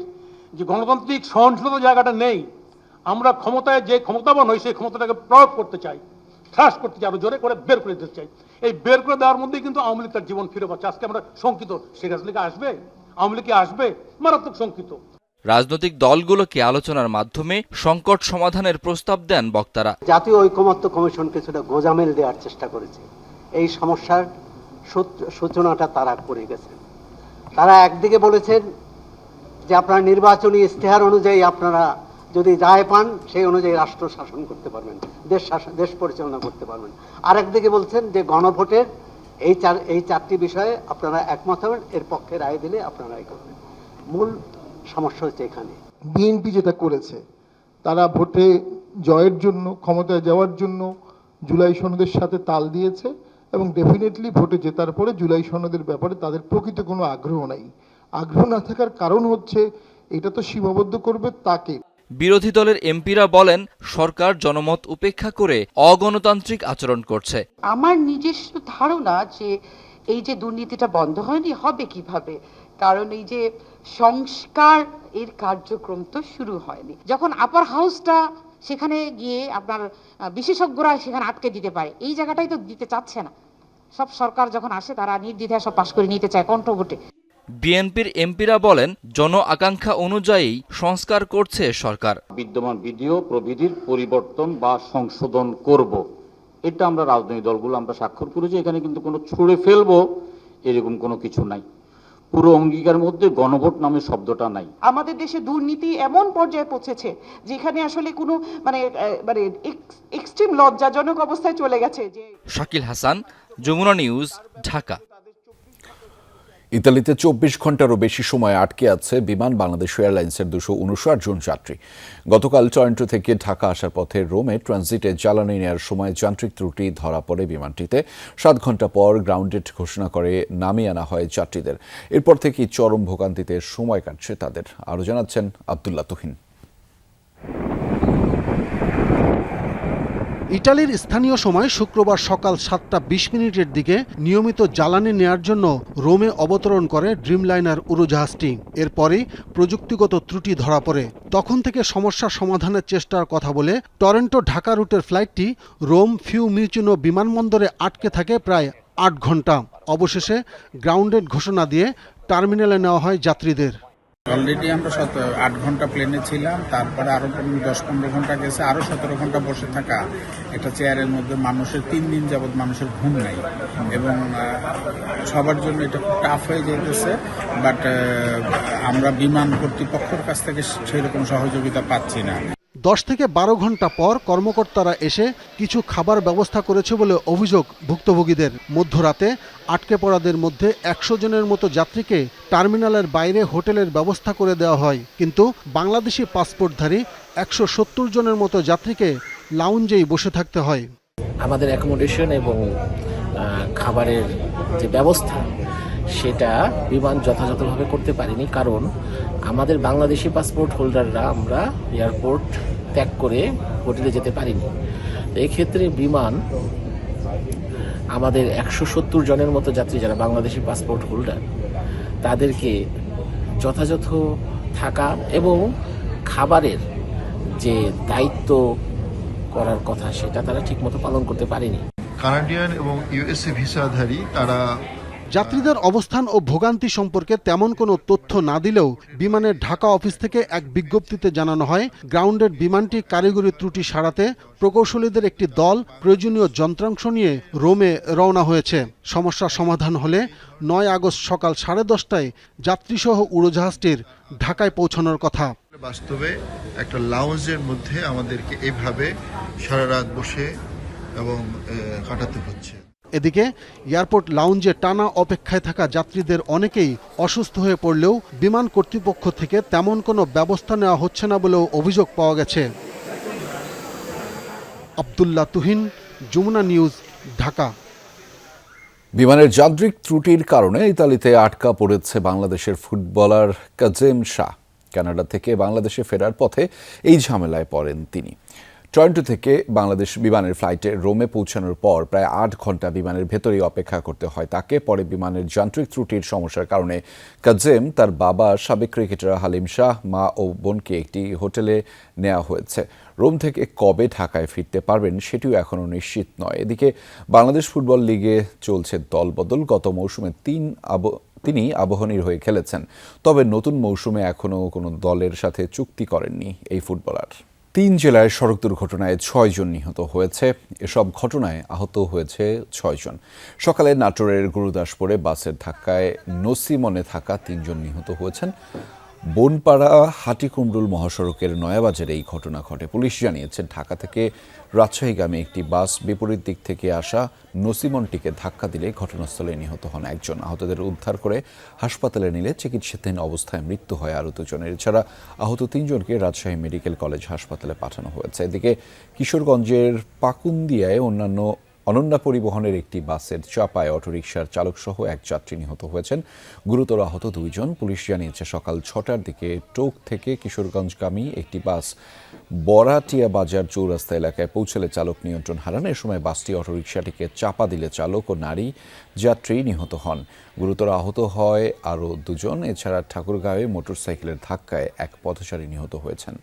যে গণতান্ত্রিক সহনশীলতা জায়গাটা নেই। আমরা ক্ষমতায় যে ক্ষমতাবান হই, সেই ক্ষমতাটাকে প্রয়োগ করতে চাই, ত্রাস করতে চাই, আরো জোরে করে বের করে দিতে চাই। এই বের করে দেওয়ার মধ্যেই কিন্তু আওয়ামী লীগ তার জীবন ফিরে পাচ্ছে। আজকে আমরা শঙ্কিত, শেখ হাসিনা আসবে, আওয়ামী লীগ আসবে, মারাত্মক শঙ্কিত। রাজনৈতিক দলগুলোকে আলোচনার মাধ্যমে সংকট সমাধানের প্রস্তাব দেন বক্তারা। জাতীয় ঐকমত্য কমিশন কিছুটা গোজামিল দেওয়ার চেষ্টা করেছে। এই সমস্যার সূচনাটা তারা করে গেছেন। তারা একদিকে বলেছেন যে আপনারা নির্বাচনী ইশতেহার অনুযায়ী আপনারা যদি রায় পান সেই অনুযায়ী রাষ্ট্র শাসন করতে পারবেন, দেশ পরিচালনা করতে পারবেন। আরেকদিকে বলছেন যে গণভোটের এই চারটি বিষয়ে আপনারা একমত হবেন, এর পক্ষে রায় দিলে আপনারা রায় করবেন। মূল সমস্যা হচ্ছে এখানে বিএনপি যেটা করেছে, তারা ভোটে জয়ের জন্য, ক্ষমতায় যাওয়ার জন্য জুলাই সনদের সাথে তাল দিয়েছে এবং ডেফিনেটলি ভোটে জেতার পরে জুলাই সনদের ব্যাপারে তাদের প্রকৃত কোনো আগ্রহ নাই। আগ্রহ না থাকার কারণ হচ্ছে এটা তো সীমাবদ্ধ করবে তাকে। বিরোধী দলের এমপিরা বলেন সরকার জনমত উপেক্ষা করে অগণতান্ত্রিক আচরণ করছে। আমার নিজস্ব ধারণা যে এই যে দুর্নীতিটা বন্ধ হয়নি, হবে কিভাবে? কারণ এই যে সংস্কার এর কার্যক্রম তো শুরু হয়নি। যখন আপার হাউসটা সেখানে গিয়ে আপনার বিশেষজ্ঞরা সেখানে আটকে দিতে পারে, এই জায়গাটাই তো দিতে চাচ্ছে না। সব সরকার যখন আসে তারা নির্দ্বিধায় সব পাশ করে নিতে চায় কণ্ঠভোটে। বিএনপির এমপিরা বলেন জন আকাঙ্ক্ষা অনুযায়ী সংস্কার করছে সরকার। বিদ্যমান বিধি ও প্রবিধির পরিবর্তন বা সংশোধন করব, এটা আমরা রাজনৈতিক দলগুলো আমরা স্বাক্ষর করেছি। এখানে কিন্তু কোনো ছুঁড়ে ফেলবো এরকম কোনো কিছু নাই। পুরো অঙ্গীকার মধ্যে গণভোট নামে শব্দটা নাই। আমাদের দেশে দুর্নীতি এমন পর্যায়ে পৌঁছেছে যেখানে আসলে কোনো মানে এক্সট্রিম লজ্জাজনক অবস্থায় চলে গেছে। যে শাকিল হাসান, যমুনা নিউজ, ঢাকা। ইতালিতে 24 ঘন্টারও বেশি সময় আটকে আছে বিমান বাংলাদেশ এয়ারলাইন্সের 259 জন যাত্রী। গতকাল টরন্টো থেকে ঢাকা আসার পথে রোমে ট্রানজিটে জ্বালানি নেওয়ার সময় যান্ত্রিক ত্রুটি ধরা পড়ে বিমানটিতে। 7 ঘন্টা পর গ্রাউন্ডেড ঘোষণা করে নামিয়ে আনা হয় যাত্রীদের। এরপর থেকেই চরম ভোগান্তিতে সময় কাটছে তাদের। আরও জানাচ্ছেন আব্দুল্লাহ তুহিন। ইটালির স্থানীয় সময় শুক্রবার সকাল 7:20 দিকে নিয়মিত জ্বালানি নেয়ার জন্য রোমে অবতরণ করে ড্রিমলাইনার উড়োজাহাজটি। এরপরই প্রযুক্তিগত ত্রুটি ধরা পড়ে। তখন থেকে সমস্যা সমাধানের চেষ্টার কথা বলে টরন্টো ঢাকা রুটের ফ্লাইটটি রোম ফিউমিচিনো বিমানবন্দরে আটকে থাকে প্রায় 8 ঘন্টা। অবশেষে গ্রাউন্ডেড ঘোষণা দিয়ে টার্মিনালে নেওয়া হয় যাত্রীদের। অলরেডি আমরা 8 ঘন্টা প্লেনে ছিলাম, তারপরে আরো 10-15 ঘন্টা গেছে, আরো 17 ঘন্টা বসে থাকা। এটা চেয়ারের মধ্যে মানুষের 3 দিন যাবত মানুষের ঘুম নাই এবং সবার জন্য এটা খুব টাফ হয়ে যেতেছে। বাট আমরা বিমান কর্তৃপক্ষের কাছ থেকে সেরকম সহযোগিতা পাচ্ছি না। 10 থেকে 12 ঘন্টা পর কর্মকর্তারা এসে কিছু খাবার ব্যবস্থা করেছে বলে অভিযোগ ভুক্তভোগীদের। মধ্যরাতে আটকে পড়াদের মধ্যে 100 জনের মতো যাত্রীকে টার্মিনালের বাইরে হোটেলের ব্যবস্থা করে দেওয়া হয়, কিন্তু বাংলাদেশি পাসপোর্টধারী 170 জনের মতো যাত্রীকে লাউঞ্জেই বসে থাকতে হয়। আমাদের অ্যাকোমোডেশন এবং খাবারের যে ব্যবস্থা সেটা বিমান যথাযথভাবে করতে পারিনি, কারণ আমাদের বাংলাদেশি পাসপোর্ট হোল্ডাররা আমরা এয়ারপোর্ট ত্যাগ করে হোটেলে যেতে পারিনি। এক্ষেত্রে বিমান আমাদের 170 জনের মতো যাত্রী যারা বাংলাদেশি পাসপোর্ট হোল্ডার তাদেরকে যথাযথ থাকা এবং খাবারের যে দায়িত্ব করার কথা সেটা তারা ঠিকমতো পালন করতে পারেনি। কানাডিয়ান এবং ইউএসএ ভিসাধারী তারা যাত্রীদের অবস্থান ও ভোগান্তি সম্পর্কে তেমন কোনো তথ্য না দিলেও বিমানের ঢাকা অফিস থেকে এক বিজ্ঞপ্তিতে জানানো হয় গ্রাউন্ডেড বিমানটি কারিগরি ত্রুটি সারাতে প্রকৌশলীদের একটি দল প্রয়োজনীয় যন্ত্রাংশ নিয়ে রোমে রওনা হয়েছে। সমস্যা সমাধান হলে 9 আগস্ট সকাল 10:30টায় যাত্রীসহ উড়োজাহাজটির ঢাকায় পৌঁছানোর কথা। বাস্তবে একটা লাউঞ্জের মধ্যে আমাদেরকে এভাবে সারা রাত বসে এবং কাটাতে হচ্ছে। এদিকে এয়ারপোর্ট লাউঞ্জে টানা অপেক্ষায় থাকা যাত্রীদের অনেকেই অসুস্থ হয়ে পড়লেও বিমান কর্তৃপক্ষ থেকে তেমন কোনো ব্যবস্থা নেওয়া হচ্ছে না বলেও অভিযোগ পাওয়া গেছে। আব্দুল্লাহ তুহিন, যমুনা নিউজ, ঢাকা। বিমানের যান্ত্রিক ত্রুটির কারণে ইতালিতে আটকা পড়েছে বাংলাদেশের ফুটবলার কাজেম শাহ। কানাডা থেকে বাংলাদেশে ফেরার পথে এই ঝামেলায় পড়েন তিনি। টরন্টো থেকে বাংলাদেশ বিমানের ফ্লাইটে রোমে পৌঁছানোর পর প্রায় 8 ঘন্টা বিমানের ভেতরেই অপেক্ষা করতে হয় তাকে। পরে বিমানের যান্ত্রিক ত্রুটির সমস্যার কারণে কাজেম, তার বাবা, সাবেক ক্রিকেটার হালিম শাহ, মা ও বোনকে একটি হোটেলে নেওয়া হয়েছে। রোম থেকে কবে ঢাকায় ফিরতে পারবেন সেটিও এখনও নিশ্চিত নয়। এদিকে বাংলাদেশ ফুটবল লিগে চলছে দলবদল। গত মৌসুমে তিনি আবাহনীর হয়ে খেলেছেন, তবে নতুন মৌসুমে এখনও কোনো দলের সাথে চুক্তি করেননি এই ফুটবলার। 3 জেলায় সড়ক দুর্ঘটনায় 6 জন নিহত হয়েছে। এসব ঘটনায় আহত হয়েছে 6 জন। সকালে নাটোরের গুরুদাসপুরে বাসের ধাক্কায় নসিমনে থাকা 3 জন নিহত হয়েছেন। বনপাড়া হাটিকুমরুল মহাসড়কের নয়াবাজারে এই ঘটনা ঘটে। পুলিশ জানিয়েছে ঢাকা থেকে রাজশাহীগামী একটি বাস বিপরীত দিক থেকে আসা নসিমনটিকে ধাক্কা দিলে ঘটনাস্থলে নিহত হন একজন। আহতদের উদ্ধার করে হাসপাতালে নিলে চিকিৎসাধীন অবস্থায় মৃত্যু হয় আরও দুজনের। এছাড়া আহত 3 জনকে রাজশাহী মেডিকেল কলেজ হাসপাতালে পাঠানো হয়েছে। এদিকে কিশোরগঞ্জের পাকুন্দিয়ায় অনন্যা পরিবহনের একটি বাসের চাপায় অটোরিকশার চালকসহ এক যাত্রী নিহত হয়েছেন। গুরুতর আহত 2 জন। পুলিশ জানিয়েছে সকাল 6টার দিকে টোক থেকে কিশোরগঞ্জগামী একটি বাস বরাটিয়া বাজার চৌরাস্তা এলাকায় পৌঁছলে চালক নিয়ন্ত্রণ হারান। এ সময় বাসটি অটোরিকশাটিকে চাপা দিলে চালক ও নারী যাত্রী নিহত হন। গুরুতর আহত হয় আরও 2 জন। এছাড়া ঠাকুরগাঁওয়ে মোটরসাইকেলের ধাক্কায় এক পথচারী নিহত হয়েছেন।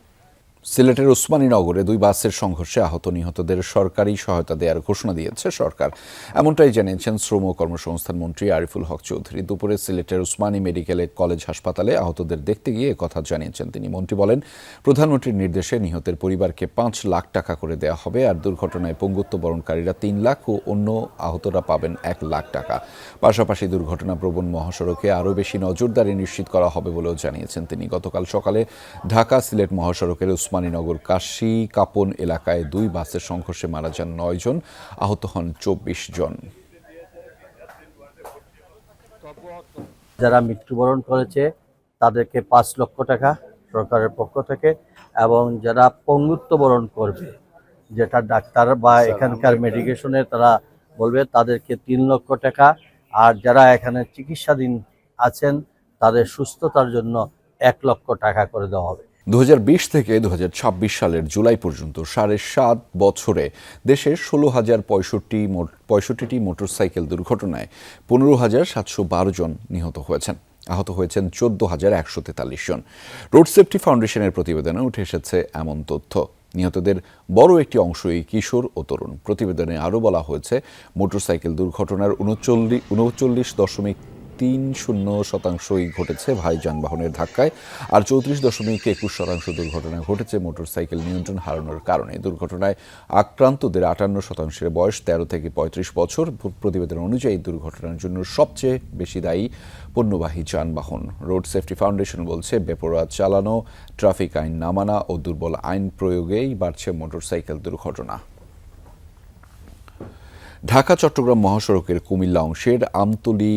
সিলেটের ওসমানীনগরে 2 বাসের সংঘর্ষে আহত নিহতদের সরকারি সহায়তা দেওয়ার ঘোষণা দিয়েছে সরকার। এমনটাই জানিয়েছেন শ্রম ও কর্মসংস্থান মন্ত্রী আরিফুল হক চৌধুরী। দুপুরে সিলেটের ওসমানী মেডিকেল কলেজ হাসপাতালে আহতদের দেখতে গিয়ে একথা জানিয়েছেন তিনি। মন্ত্রী বলেন, প্রধানমন্ত্রীর নির্দেশে নিহতের পরিবারকে 5 লাখ টাকা করে দেওয়া হবে, আর দুর্ঘটনায় পঙ্গুত্ব বরণকারীরা 3 লাখ ও অন্য আহতরা পাবেন 1 লাখ টাকা। পাশাপাশি দুর্ঘটনাপ্রবণ মহাসড়কে আরও বেশি নজরদারি নিশ্চিত করা হবে বলেও জানিয়েছেন তিনি। গতকাল সকালে ঢাকা সিলেট মহাসড়কের ওসমানীনগর কাশী কাপন এলাকায় 2 বাসের সংঘর্ষে মারা যান 9 জন, আহত হন 24 জন। যারা মৃত্যুবরণ করেছে তাদেরকে 5 লক্ষ টাকা সরকারের পক্ষ থেকে, এবং যারা পঙ্গুত্ব বরণ করবে, যেটা ডাক্তার বা এখানকার মেডিকেশনে তারা বলবে, তাদেরকে 3 লক্ষ টাকা, আর যারা এখানে চিকিৎসাধীন আছেন তাদের সুস্থতার জন্য 1 লক্ষ টাকা করে দেওয়া হবে। 2020 থেকে 2026 সালের জুলাই পর্যন্ত 7.5 বছরে দেশে 16,065টি মোটরসাইকেল দুর্ঘটনায় 15,712 জন নিহত হয়েছেন। আহত হয়েছেন 14,143 জন। রোড সেফটি ফাউন্ডেশনের প্রতিবেদনে উঠে এসেছে এমন তথ্য। নিহতদের বড় একটি অংশই কিশোর ও তরুণ। প্রতিবেদনে আরও বলা হয়েছে, মোটরসাইকেল দুর্ঘটনার 39.30% ঘটেছে ভারী যানবাহনের ধাক্কায়, আর 34.21% দুর্ঘটনা ঘটেছে মোটরসাইকেল নিয়ন্ত্রণ হারানোর কারণে। দুর্ঘটনায় আক্রান্তদের 58% বয়স 13 থেকে 35 বছর। প্রতিবেদন অনুযায়ী দুর্ঘটনার জন্য সবচেয়ে বেশি দায়ী পণ্যবাহী যানবাহন। রোড সেফটি ফাউন্ডেশন বলছে, বেপরোয়া চালানো, ট্রাফিক আইন না মানা ও দুর্বল আইন প্রয়োগেই বাড়ছে মোটরসাইকেল দুর্ঘটনা। ঢাকা চট্টগ্রাম মহাসড়কের কুমিল্লা অংশের আমতলী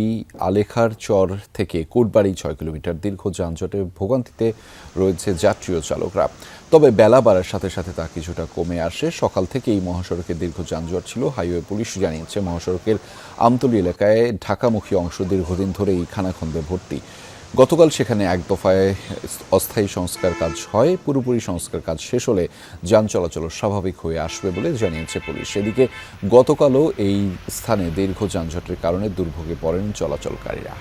আলেখার চর থেকে কোটবাড়ি 6 কিলোমিটার দীর্ঘ যানজটে ভোগান্তিতে রয়েছে যাত্রী ও চালকরা। তবে বেলা বাড়ার সাথে সাথে তা কিছুটা কমে আসে। সকাল থেকেই মহাসড়কে দীর্ঘ যানজট ছিল। হাইওয়ে পুলিশ জানিয়েছে, মহাসড়কের আমতলী এলাকায় ঢাকামুখী অংশ দীর্ঘদিন ধরেই খানাখন্দে ভর্তি। গতকাল সেখানে এক দফায় অস্থায়ী সংস্কার কাজ হয়। পুরোপুরি সংস্কার কাজ শেষ হলে যান চলাচল স্বাভাবিক হয়ে আসবে বলে জানিয়েছে পুলিশ। এদিকে গতকালও এই স্থানে দীর্ঘ যানজটের কারণে দুর্ভোগে পড়েন চলাচলকারীরা।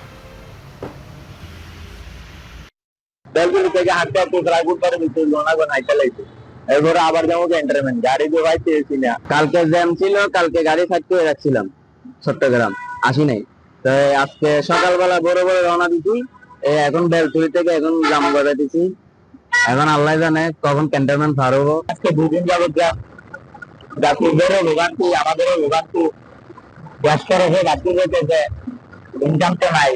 আবার যাবো এন্টারমেন্ট, গাড়ি তো ভাই পেয়েছি না। কালকে জ্যাম ছিল, কালকে গাড়ি থাকতে যাচ্ছিলাম চট্টগ্রাম, আসি নাই। তো আজকে সকালবেলা বড় বড় রওনা দিচ্ছি, এখন বেলতুলি থেকে এখন জামগড়া দিচ্ছি। এখন আল্লাহ জানে কখন ক্যান্টনমেন্ট পার হবো। আজকে 2 দিন যাবত যাত্রীদেরও ভোগান্তি, আমাদেরও ভোগান্তি। গ্যাস খরচে যাত্রী রয়েছে, ইনকাম তো নাই।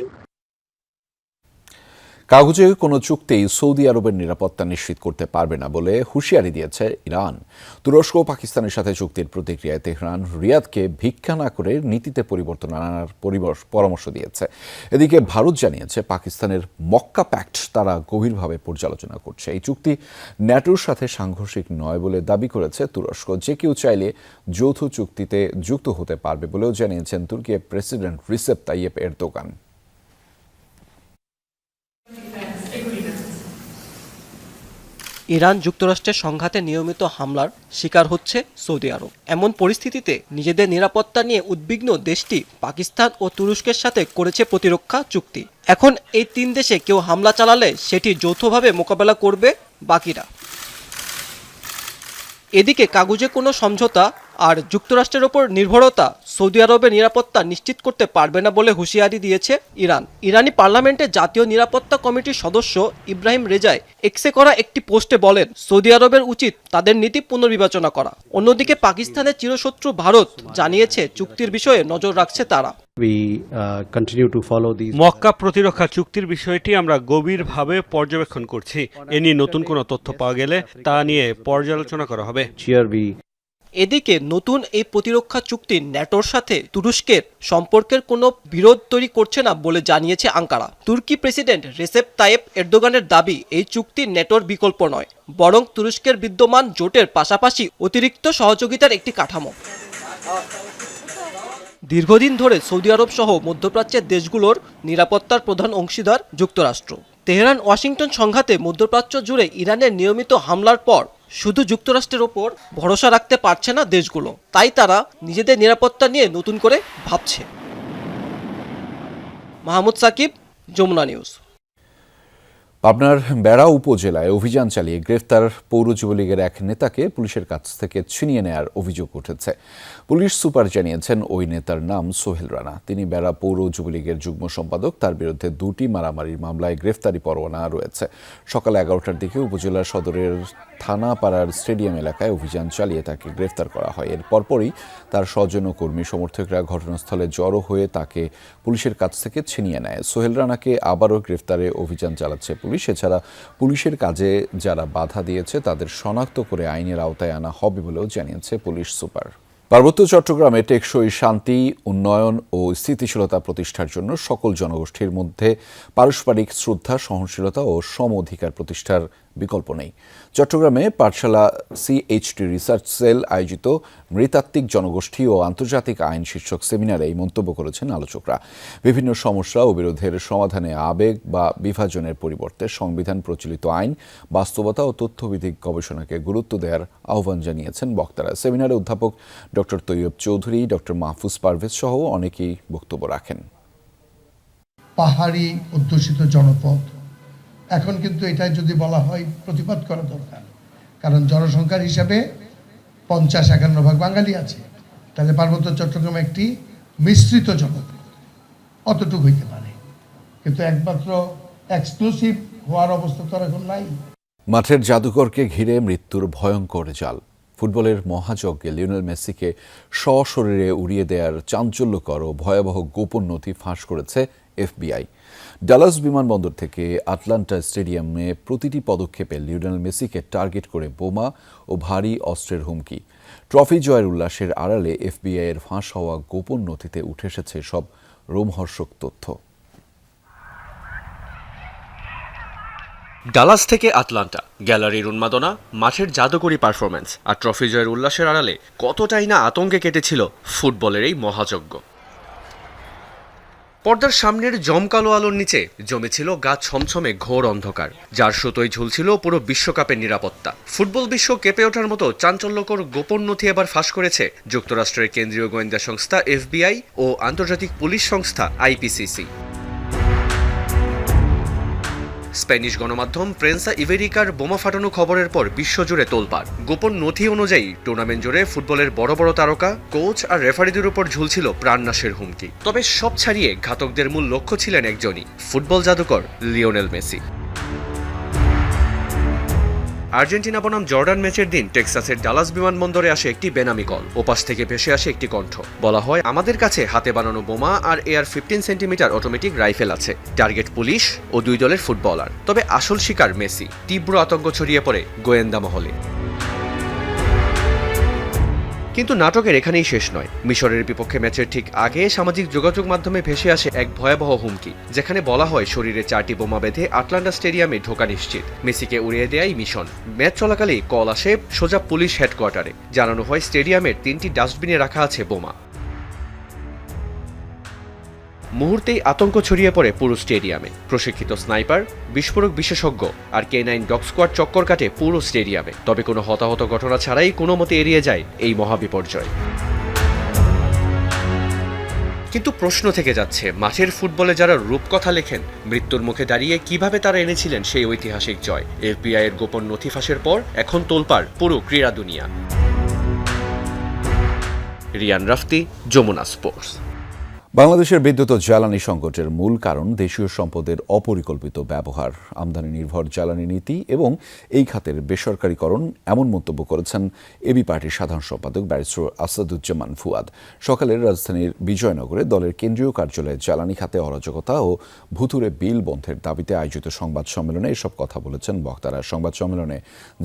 কাগজে কোনো চুক্তিই সৌদি আরবের নিরাপত্তা নিশ্চিত করতে পারবে না বলে হুঁশিয়ারি দিয়েছে ইরান। তুরস্ক ও পাকিস্তানের সাথে চুক্তির প্রতিক্রিয়ায় তেহরান রিয়াদকে ভিক্ষা না করে নীতিতে পরিবর্তন আনার পরামর্শ দিয়েছে। এদিকে ভারত জানিয়েছে, পাকিস্তানের মক্কা প্যাক্ট তারা গভীরভাবে পর্যালোচনা করছে। এই চুক্তি ন্যাটোর সাথে সাংঘর্ষিক নয় বলে দাবি করেছে তুরস্ক। যে কেউ চাইলে যৌথ চুক্তিতে যুক্ত হতে পারবে বলেও জানিয়েছেন তুর্কির president Recep Tayyip Erdogan. Iran যুক্তরাষ্ট্রের সংঘাতে নিয়মিত হামলার শিকার হচ্ছে সৌদি আরব। এমন পরিস্থিতিতে নিজেদের নিরাপত্তা নিয়ে উদ্বিগ্ন দেশটি পাকিস্তান ও তুরস্কের সাথে করেছে প্রতিরক্ষা চুক্তি। এখন এই 3 দেশে কেউ হামলা চালালে সেটি যৌথভাবে মোকাবেলা করবে বাকিরা। এদিকে কাগজে কোনো সমঝোতা আর যুক্তরাষ্ট্রের ওপর নির্ভরতা সৌদি আরবের নিরাপত্তা নিশ্চিত করতে পারবে না বলে হুঁশিয়ারি দিয়েছে ইরান। ইরানি পার্লামেন্টে জাতীয় নিরাপত্তা কমিটির সদস্য ইব্রাহিম রেজাই এক্সে করা একটি পোস্টে বলেন, সৌদি আরবের উচিত তাদের নীতি পুনর্বিবেচনা করা। অন্যদিকে পাকিস্তানের চিরশত্রু ভারত জানিয়েছে চুক্তির বিষয়ে নজর রাখছে তারা। মক্কা প্রতিরক্ষা চুক্তির বিষয়টি আমরা গভীরভাবে পর্যবেক্ষণ করছি। এ নিয়ে নতুন কোনো তথ্য পাওয়া গেলে তা নিয়ে পর্যালোচনা করা হবে। এদিকে নতুন এই প্রতিরক্ষা চুক্তি ন্যাটোর সাথে তুরস্কের সম্পর্কের কোনো বিরোধ তৈরি করছে না বলে জানিয়েছে আঙ্কারা। তুর্কি প্রেসিডেন্ট রেসেপ তাইয়েপ এরদোগানের দাবি, এই চুক্তি ন্যাটোর বিকল্প নয়, বরং তুরস্কের বিদ্যমান জোটের পাশাপাশি অতিরিক্ত সহযোগিতার একটি কাঠামো। দীর্ঘদিন ধরে সৌদি আরব সহ মধ্যপ্রাচ্যের দেশগুলোর নিরাপত্তার প্রধান অংশীদার যুক্তরাষ্ট্র। তেহরান ওয়াশিংটন সংঘাতে মধ্যপ্রাচ্য জুড়ে ইরানের নিয়মিত হামলার পর শুধু যুক্তরাষ্ট্রের ওপর ভরসা রাখতে পারছে না দেশগুলো, তাই তারা নিজেদের নিরাপত্তা নিয়ে নতুন করে ভাবছে। মাহমুদ সাকিব, যমুনা নিউজ। পাবনার বেড়া উপজেলায় অভিযান চালিয়ে গ্রেফতার পৌর যুবলীগের এক নেতাকে পুলিশের কাছ থেকে ছিনিয়ে নেয়ার অভিযোগ উঠেছে। পুলিশ সুপার জানিয়েছেন ওই নেতার নাম সোহেল রানা। তিনি বেড়া পৌর যুবলীগের যুগ্ম সম্পাদক। তার বিরুদ্ধে 2টি মারামারির মামলায় গ্রেফতারি পরোয়ানা রয়েছে। সকাল 11টার দিকে উপজেলা সদরের থানাপাড়ার স্টেডিয়াম এলাকায় অভিযান চালিয়ে তাকে গ্রেফতার করা হয়। এর পরপরই তার স্বজন ও কর্মী সমর্থকরা ঘটনাস্থলে জড়ো হয়ে তাকে পুলিশের কাছ থেকে ছিনিয়ে নেয়। সোহেল রানাকে আবারও গ্রেফতারে অভিযান চালাচ্ছে পুলিশ। এছাড়া পুলিশের কাজে যারা বাধা দিয়েছে তাদের শনাক্ত করে আইনের আওতায় আনা হবে বলেও জানিয়েছে পুলিশ সুপার। পার্বত্য চট্টগ্রামে টেকসই শান্তি, উন্নয়ন ও স্থিতিশীলতা প্রতিষ্ঠার জন্য সকল জনগোষ্ঠীর মধ্যে পারস্পরিক শ্রদ্ধা, সহনশীলতা ও সম অধিকার প্রতিষ্ঠার বিকল্প নেই। চট্টগ্রামে পাঠশালা সিএইচটি রিসার্চ সেল আয়োজিত নৃতাত্ত্বিক জনগোষ্ঠী ও আন্তর্জাতিক আইন শীর্ষক সেমিনারে এই মন্তব্য করেছেন আলোচকরা। বিভিন্ন সমস্যা ও বিরোধের সমাধানে আবেগ বা বিভাজনের পরিবর্তে সংবিধান প্রচলিত আইন, বাস্তবতা ও তথ্যভিত্তিক গবেষণাকে গুরুত্ব দেওয়ার আহ্বান জানিয়েছেন বক্তারা। সেমিনারে অধ্যাপক ডক্টর তৈয়ব চৌধুরী, ডক্টর মাহফুজ পারভেজ সহ অনেকেই বক্তব্য রাখেন। পাহাড়ি অধ্যুষিত জনপদ, এখন কিন্তু এটা যদি বলা হয় প্রতিবাদ করা দরকার, কারণ জনসংখ্যার হিসাবে 50-51 ভাগ বাঙালি আছে। তাহলে পার্বত্য চট্টগ্রাম একটি মিশ্রিত জনপদ, অতটুকু হইতে পারে, কিন্তু একমাত্র এক্সক্লুসিভ হওয়ার অবস্থা তো এখন নাই। মাঠের জাদুঘরকে ঘিরে মৃত্যুর ভয়ঙ্কর জাল। ফুটবলের মহাযজ্ঞে লিওনেল মেসিকে সশরীরে উড়িয়ে দেওয়ার চাঞ্চল্যকর ও ভয়াবহ গোপন নথি ফাঁস করেছে এফবিআই। ডালাস বিমানবন্দর থেকে আটলান্টা স্টেডিয়ামে প্রতিটি পদক্ষেপে লিওনেল মেসিকে টার্গেট করে বোমা ও ভারী অস্ত্রের হুমকি। ট্রফি জয়ের উল্লাসের আড়ালে এফবিআইয়ের ফাঁস হওয়া গোপন নথিতে উঠে এসেছে সব রোমহর্ষক তথ্য। ডালাস থেকে আটলান্টা, গ্যালারির উন্মাদনা, মাঠের জাদুকরী পারফরম্যান্স আর ট্রফি জয়ের উল্লাসের আড়ালে কতটাই না আতঙ্কে কেটেছিল ফুটবলের এই মহাযজ্ঞ। পর্দার সামনের জমকালো আলোর নিচে জমেছিল গা ছমছমে ঘোর অন্ধকার, যার সুতোয় ঝুলছিল পুরো বিশ্বকাপের নিরাপত্তা। ফুটবল বিশ্ব কেঁপে ওঠার মতো চাঞ্চল্যকর গোপন নথি এবার ফাঁস করেছে যুক্তরাষ্ট্রের কেন্দ্রীয় গোয়েন্দা সংস্থা এফবিআই ও আন্তর্জাতিক পুলিশ সংস্থা আইপিসিসি। স্প্যানিশ গণমাধ্যম প্রেন্সা ইবেরিকার বোমা ফাটানো খবরের পর বিশ্বজুড়ে তোলপাড়। গোপন নথি অনুযায়ী টুর্নামেন্ট জুড়ে ফুটবলের বড় বড় তারকা, কোচ আর রেফারিদের উপর ঝুলছিল প্রাণনাশের হুমকি। তবে সব ছাড়িয়ে ঘাতকদের মূল লক্ষ্য ছিলেন একজনই, ফুটবল জাদুকর লিওনেল মেসি। আর্জেন্টিনা বনাম জর্ডান ম্যাচের দিন টেক্সাসের ডালাস বিমানবন্দরে আসে একটি বেনামি কল। ওপাশ থেকে ভেসে আসে একটি কণ্ঠ। বলা হয়, আমাদের কাছে হাতে বানানো বোমা আর এয়ার 15 সেন্টিমিটার অটোমেটিক রাইফেল আছে। টার্গেট পুলিশ ও 2 দলের ফুটবলার। তবে আসল শিকার মেসি। তীব্র আতঙ্ক ছড়িয়ে পড়ে গোয়েন্দা মহলে। কিন্তু নাটকের এখানেই শেষ নয়। মিশরের বিপক্ষে ম্যাচের ঠিক আগে সামাজিক যোগাযোগ মাধ্যমে ভেসে আসে এক ভয়াবহ হুমকি, যেখানে বলা হয় শরীরে 4টি বোমা বেঁধে আটলান্টা স্টেডিয়ামে ঢোকা নিশ্চিত। মেসিকে উড়িয়ে দেয়াই মিশন। ম্যাচ চলাকালেই কল আসে সোজা পুলিশ হেডকোয়ার্টারে। জানানো হয় স্টেডিয়ামের 3টি ডাস্টবিনে রাখা আছে বোমা। মুহূর্তেই আতঙ্ক ছড়িয়ে পড়ে পুরো স্টেডিয়ামে। প্রশিক্ষিত স্নাইপার, বিস্ফোরক বিশেষজ্ঞ আর K9 ডগ স্কোয়াড চক্কর কাটে পুরো স্টেডিয়ামে। তবে কোনো হতাহত ঘটনা ছাড়াই কোনো মতে এড়িয়ে যায় এই মহাবিপর্যয়। কিন্তু প্রশ্ন থেকে যাচ্ছে, মাঠের ফুটবলে যারা রূপকথা লেখেন, মৃত্যুর মুখে দাঁড়িয়ে কিভাবে তারা এনেছিলেন সেই ঐতিহাসিক জয়? এফবিআই এর গোপন নথি ফাঁসের পর এখন তোলপাড় পুরো ক্রীড়া দুনিয়া। রিয়ান রাফতি, যমুনা স্পোর্টস। বাংলাদেশের বিদ্যুৎ ও জ্বালানি সংকটের মূল কারণ দেশীয় সম্পদের অপরিকল্পিত ব্যবহার, আমদানি নির্ভর জ্বালানি নীতি এবং এই খাতের বেসরকারীকরণ, এমন মন্তব্য করেছেন এবি পার্টির সাধারণ সম্পাদক ব্যারিস্টার আসাদুজ্জামান ফুয়াদ। সকালে রাজধানীর বিজয়নগরে দলের কেন্দ্রীয় কার্যালয়ে জ্বালানি খাতে অরাজকতা ও ভুতুড়ে বিল বন্ধের দাবিতে আয়োজিত সংবাদ সম্মেলনে এসব কথা বলেছেন বক্তারা। সংবাদ সম্মেলনে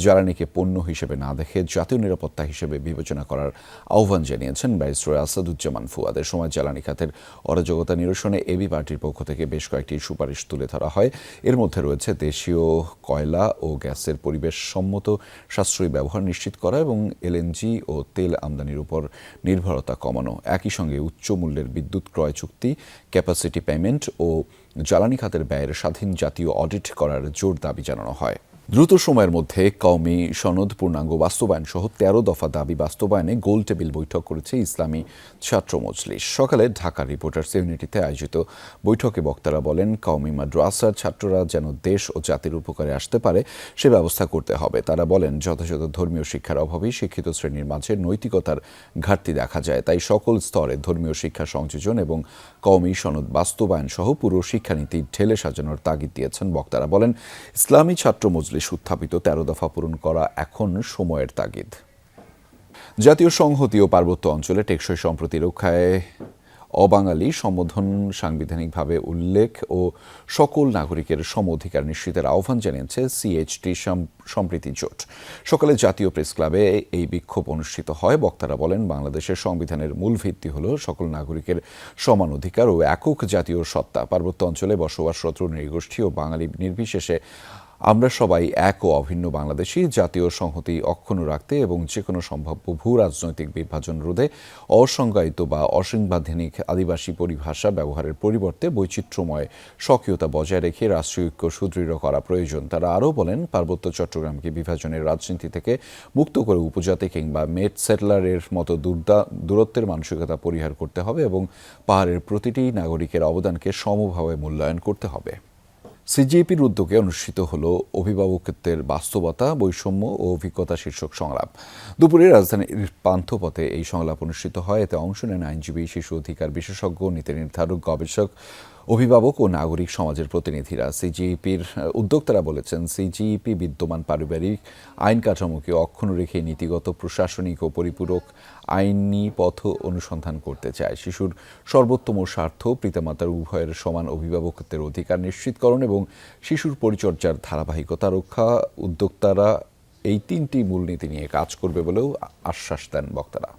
জ্বালানিকে পণ্য হিসেবে না দেখে জাতীয় নিরাপত্তা হিসেবে বিবেচনা করার আহ্বান জানিয়েছেন ব্যারিস্টার আসাদুজ্জামান ফুয়াদ। এ সময় জ্বালানি খাতের অরাজকতা নিরসনে এবি পার্টির পক্ষ থেকে বেশ কয়েকটি সুপারিশ তুলে ধরা হয়। এর মধ্যে রয়েছে দেশীয় কয়লা ও গ্যাসের পরিবেশ সম্মত সাশ্রয়ী ব্যবহার নিশ্চিত করা এবং এলএনজি ও তেল আমদানির উপর নির্ভরতা কমানো। একই সঙ্গে উচ্চ মূল্যের বিদ্যুৎ ক্রয় চুক্তি, ক্যাপাসিটি পেমেন্ট ও জ্বালানি খাতের ব্যয়ের স্বাধীন জাতীয় অডিট করার জোর দাবি জানানো হয়। দ্রুত সময়ের মধ্যে কওমি সনদ পূর্ণাঙ্গ বাস্তবায়ন সহ 13 দফা দাবি বাস্তবায়নে গোল টেবিল বৈঠক করেছে ইসলামী ছাত্র মজলিস। সকালে ঢাকা রিপোর্টার্স ইউনিটিতে আয়োজিত বৈঠকে বক্তারা বলেন, কওমি মাদ্রাসার ছাত্ররা যেন দেশ ও জাতির উপকারে আসতে পারে সে ব্যবস্থা করতে হবে। তারা বলেন, যথাযথ ধর্মীয় শিক্ষার অভাবেই শিক্ষিত শ্রেণীর মাঝে নৈতিকতার ঘাটতি দেখা যায়। তাই সকল স্তরে ধর্মীয় শিক্ষা সংযোজন এবং কওমি সনদ বাস্তবায়ন সহ পুরো শিক্ষানীতি ঢেলে সাজানোর তাগিদ দিয়েছেন বক্তারা। বলেন, ইসলামী ছাত্র মজলিস উত্থাপিত 13 দফা পূরণ করা এখন সময়ের তাগিদ। জাতীয় সংহতি ও পার্বত্য অঞ্চলে টেকসই সম্প্রতি রক্ষায় অবাঙালি সম্বোধন সাংবিধানিকভাবে উল্লেখ ও সকল নাগরিকের সম অধিকার নিশ্চিতের আহ্বান জানিয়েছে সিএইচটি সম্প্রীতি জোট। সকালে জাতীয় প্রেস ক্লাবে এই বিক্ষোভ অনুষ্ঠিত হয়। বক্তারা বলেন, বাংলাদেশের সংবিধানের মূল ভিত্তি হল সকল নাগরিকের সমান অধিকার ও একক জাতীয় সত্তা। পার্বত্য অঞ্চলে বসবাসরত নৃগোষ্ঠী ও বাঙালি নির্বিশেষে আমরা সবাই এক ও অভিন্ন বাংলাদেশী। জাতীয় সংহতি অক্ষুণ্ণ রাখতে এবং যে কোনো সম্ভাব্য ভূ রাজনৈতিক বিভাজন রোধে অসংজ্ঞায়িত বা অসাংবিধানিক আদিবাসী পরিভাষা ব্যবহারের পরিবর্তে বৈচিত্র্যময় স্বকীয়তা বজায় রেখে রাষ্ট্রীয় ঐক্য সুদৃঢ় করা প্রয়োজন। তারা আরও বলেন, পার্বত্য চট্টগ্রামকে বিভাজনের রাজনীতি থেকে মুক্ত করে উপজাতি কিংবা মেট সেটলারের মতো দূরত্বের মানসিকতা পরিহার করতে হবে এবং পাহাড়ের প্রতিটি নাগরিকের অবদানকে সমভাবে মূল্যায়ন করতে হবে। সিজিএপির উদ্যোগে অনুষ্ঠিত হল অভিভাবকত্বের বাস্তবতা, বৈষম্য ও অভিজ্ঞতা শীর্ষক সংলাপ। দুপুরে রাজধানীর পান্থপথে এই সংলাপ অনুষ্ঠিত হয়। এতে অংশ নেন আইনজীবী, শিশু অধিকার বিশেষজ্ঞ, নীতি নির্ধারক, গবেষক, অভিভাবক ও নাগরিক সমাজের প্রতিনিধিরা। সিজিইপির উদ্যোক্তারা বলেছেন, সিজিইপি বিদ্যমান পারিবারিক আইন কাঠামোকে অক্ষুণ্ণ রেখে নীতিগত, প্রশাসনিক ও পরিপূরক আইনি পথ অনুসন্ধান করতে চায়। শিশুর সর্বোত্তম স্বার্থ, পিতামাতার উভয়ের সমান অভিভাবকত্বের অধিকার নিশ্চিতকরণ এবং শিশুর পরিচর্যার ধারাবাহিকতা রক্ষা। উদ্যোক্তারা এই 3টি মূলনীতি নিয়ে কাজ করবে বলেও আশ্বাস দেন বক্তারা।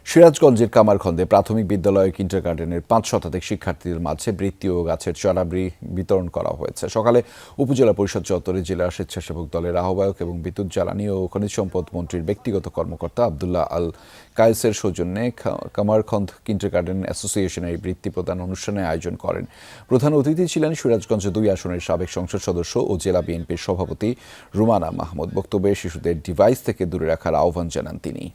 সিরাজগঞ্জের কামারখন্দে প্রাথমিক বিদ্যালয় কিন্ডারগার্টেনের 5 শতাধিক শিক্ষার্থীদের মাঝে বৃত্তি ও গাছের চারা বিতরণ করা হয়েছে। সকালে উপজেলা পরিষদ চত্বরে জেলা স্বেচ্ছাসেবক দলের আহ্বায়ক এবং বিদ্যুৎ, জ্বালানি ও খনিজ সম্পদ মন্ত্রীর ব্যক্তিগত কর্মকর্তা আব্দুল্লাহ আল কায়েসের সৌজন্যে কামারখন্দ কিন্ডারগার্টেন অ্যাসোসিয়েশনের এই বৃত্তি প্রদান অনুষ্ঠানে আয়োজন করেন। প্রধান অতিথি ছিলেন সিরাজগঞ্জ 2 আসনের সাবেক সংসদ সদস্য ও জেলা বিএনপির সভাপতি রুমানা মাহমুদ। বক্তব্যে শিশুদের ডিভাইস থেকে দূরে রাখার আহ্বান জানান তিনি।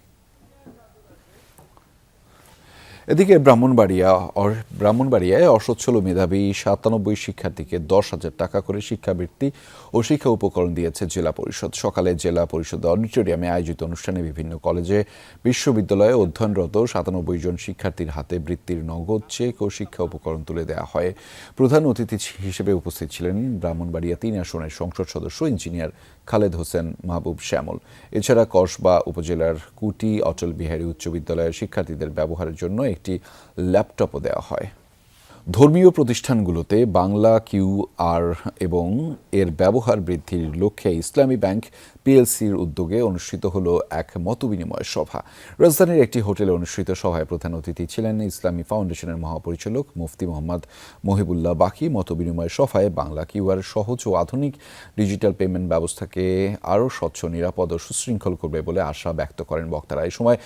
এদিকে ব্রাহ্মণবাড়িয়ায় অসচ্ছল মেধাবী 97 শিক্ষার্থীকে 10,000 টাকা করে শিক্ষাবৃত্তি ও শিক্ষা উপকরণ দিয়েছে জেলা পরিষদ। সকালে জেলা পরিষদ অডিটোরিয়ামে আয়োজিত অনুষ্ঠানে বিভিন্ন কলেজে, বিশ্ববিদ্যালয়ে অধ্যয়নরত 97 জন শিক্ষার্থীর হাতে বৃত্তির নগদ চেক ও শিক্ষা উপকরণ তুলে দেওয়া হয়। প্রধান অতিথি হিসেবে উপস্থিত ছিলেন ব্রাহ্মণবাড়িয়া 3 আসনের সংসদ সদস্য ইঞ্জিনিয়ার খালেদ হোসেন মাহবুব শ্যামল। এছাড়া কসবা উপজেলার কুটি অটল বিহারী উচ্চ বিদ্যালয়ের শিক্ষার্থীদের ব্যবহারের জন্য একটি ল্যাপটপও দেওয়া হয়। ধর্মীয় প্রতিষ্ঠানগুলোতে বাংলা কিউআর এবং এর ব্যবহার বৃদ্ধির লক্ষ্যে ইসলামী ব্যাংক পিএলসির উদ্যোগে অনুষ্ঠিত হলো এক মতবিনিময় সভা। রাজধানীর একটি হোটেলে অনুষ্ঠিত সভায় প্রধান অতিথি ছিলেন ইসলামী ফাউন্ডেশনের মহাপরিচালক মুফতি মোহাম্মদ মহিবুল্লাহ বাকি। মতবিনিময় সভায় বাংলা কিউআর সহজ ও আধুনিক ডিজিটাল পেমেন্ট ব্যবস্থাকে আরও স্বচ্ছ, নিরাপদ ও সুশৃঙ্খল করবে বলে আশা ব্যক্ত করেন বক্তারা। এই সময়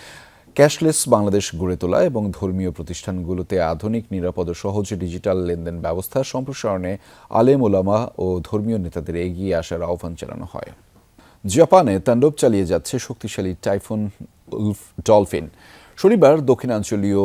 ক্যাশলেস বাংলাদেশ গড়ে তোলা এবং ধর্মীয় প্রতিষ্ঠানগুলোতে আধুনিক, নিরাপদ ও সহজ ডিজিটাল লেনদেন ব্যবস্থা সম্প্রসারণে আলেম ওলামা ও ধর্মীয় নেতাদের এগিয়ে আসার আহ্বান জানানো হয়। জাপানে তাণ্ডব চালিয়ে যাচ্ছে শক্তিশালী টাইফুন ডলফিন। শনিবার দক্ষিণাঞ্চলীয়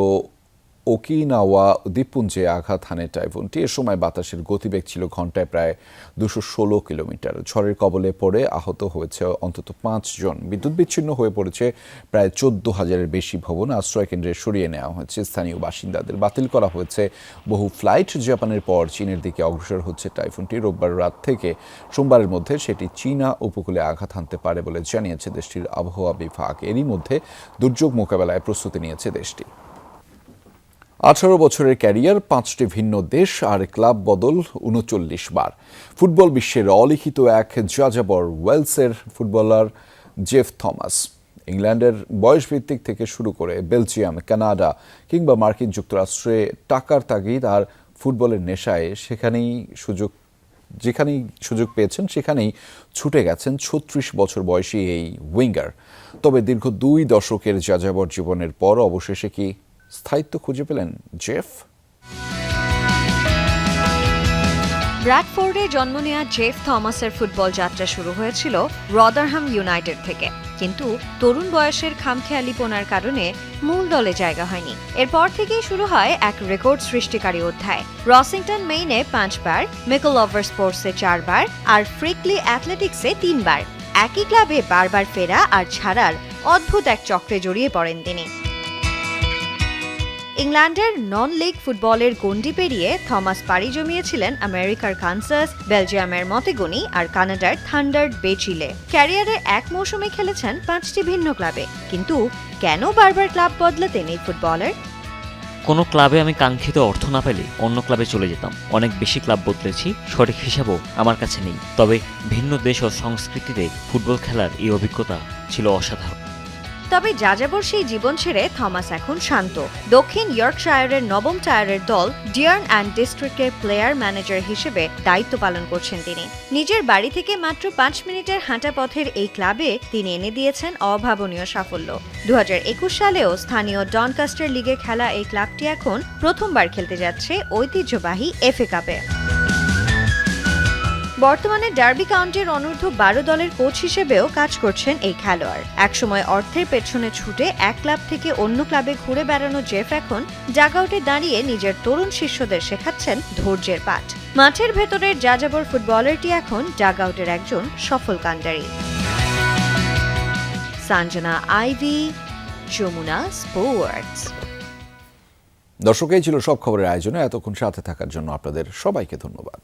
ওকিনাওয়া দ্বীপপুঞ্জে আঘাত হানে টাইফুনটি। এ সময় বাতাসের গতিবেগ ছিল ঘন্টায় প্রায় 216 কিলোমিটার। ঝড়ের কবলে পড়ে আহত হয়েছে অন্তত 5 জন। বিদ্যুৎ বিচ্ছিন্ন হয়ে পড়েছে প্রায় 14,000-এর বেশি ভবন। আশ্রয় কেন্দ্রে সরিয়ে নেওয়া হয়েছে স্থানীয় বাসিন্দাদের। বাতিল করা হয়েছে বহু ফ্লাইট। জাপানের পর চীনের দিকে অগ্রসর হচ্ছে টাইফুনটি। রোববার রাত থেকে সোমবারের মধ্যে সেটি চীনা উপকূলে আঘাত হানতে পারে বলে জানিয়েছে দেশটির আবহাওয়া বিভাগ। এরই মধ্যে দুর্যোগ মোকাবেলায় প্রস্তুতি নিয়েছে দেশটি। 18 বছরের ক্যারিয়ার, 5টি ভিন্ন দেশ আর ক্লাব বদল 39 বার। ফুটবল বিশ্বের অলিখিত এক যাযাবর ওয়েলসের ফুটবলার জেফ থমাস। ইংল্যান্ডের বয়সভিত্তিক থেকে শুরু করে বেলজিয়াম, কানাডা কিংবা মার্কিন যুক্তরাষ্ট্রে টাকার তাগিদ আর ফুটবলের নেশায় যেখানেই সুযোগ পেয়েছেন সেখানেই ছুটে গেছেন 36 বছর বয়সী এই উইঙ্গার। তবে দীর্ঘ 2 দশকের যাযাবর জীবনের পর অবশেষে কি স্থায়িত্ব খুঁজে পেলেন জেফ? ব্র্যাডফোর্ডে জন্ম নেওয়া জেফ থমাসের ফুটবল যাত্রা শুরু হয়েছিল রদারহাম ইউনাইটেড থেকে, কিন্তু তরুণ বয়সের খামখেয়ালিপনার কারণে মূল দলে জায়গা হয়নি। এরপর থেকেই শুরু হয় এক রেকর্ড সৃষ্টিকারী অধ্যায়। রসিংটন মেইনে 5 বার, মিকলওভার স্পোর্টসে 4 বার আর ফ্রিকলি অ্যাথলেটিক্সে 3 বার। একই ক্লাবে বারবার ফেরা আর ছাড়ার অদ্ভুত এক চক্রে জড়িয়ে পড়েন তিনি। ইংল্যান্ডের নন লিগ ফুটবলের গণ্ডি পেরিয়ে থমাস পাড়ি জমিয়েছিলেন আমেরিকার কানসাস, বেলজিয়ামের মতেগনি আর কানাডার থান্ডার বে চিলে। ক্যারিয়ারে এক মৌসুমে খেলেছেন 5টি ভিন্ন ক্লাবে। কিন্তু কেন বারবার ক্লাব বদলাতেন এই ফুটবলার? কোনো ক্লাবে আমি কাঙ্ক্ষিত অর্থ না পেলে অন্য ক্লাবে চলে যেতাম। অনেক বেশি ক্লাব বদলেছি, সঠিক হিসাবও আমার কাছে নেই। তবে ভিন্ন দেশ ও সংস্কৃতিতে ফুটবল খেলার এই অভিজ্ঞতা ছিল অসাধারণ। তবে যাযাবর সেই জীবন ছেড়ে থমাস এখন শান্ত। দক্ষিণ ইয়র্কশায়ারের 9ম টায়ারের দল ডিয়ার্ন অ্যান্ড ডিস্ট্রিক্টের প্লেয়ার ম্যানেজার হিসেবে দায়িত্ব পালন করছেন তিনি। নিজের বাড়ি থেকে মাত্র 5 মিনিটের হাঁটা পথের এই ক্লাবে তিনি এনে দিয়েছেন অভাবনীয় সাফল্য। 2021 সালেও স্থানীয় ডনকাস্টার লিগে খেলা এই ক্লাবটি এখন প্রথমবার খেলতে যাচ্ছে ঐতিহ্যবাহী এফএ কাপে। বর্তমানে ডার্বি কাউন্টির অনূর্ধ্ব 12 দলের কোচ হিসেবেও কাজ করছেন এই খেলোয়াড়। একসময় অর্থের পেছনে ছুটে এক ক্লাব থেকে অন্য ক্লাবে ঘুরে বেড়ানো জেফ এখন ডাগআউটে দাঁড়িয়ে নিজের তরুণ শিষ্যদের শেখাচ্ছেন ধৈর্যের পাঠ। মাঠের ভেতরের যাযাবর ফুটবলারটি এখন ডাগআউটের একজন সফল কাণ্ডারি। Sanjana Ivy, Jamuna sports. দর্শক, এই ছিল সব খবরের আয়োজনে। এতক্ষণ সাথে থাকার জন্য আপনাদের সবাইকে ধন্যবাদ।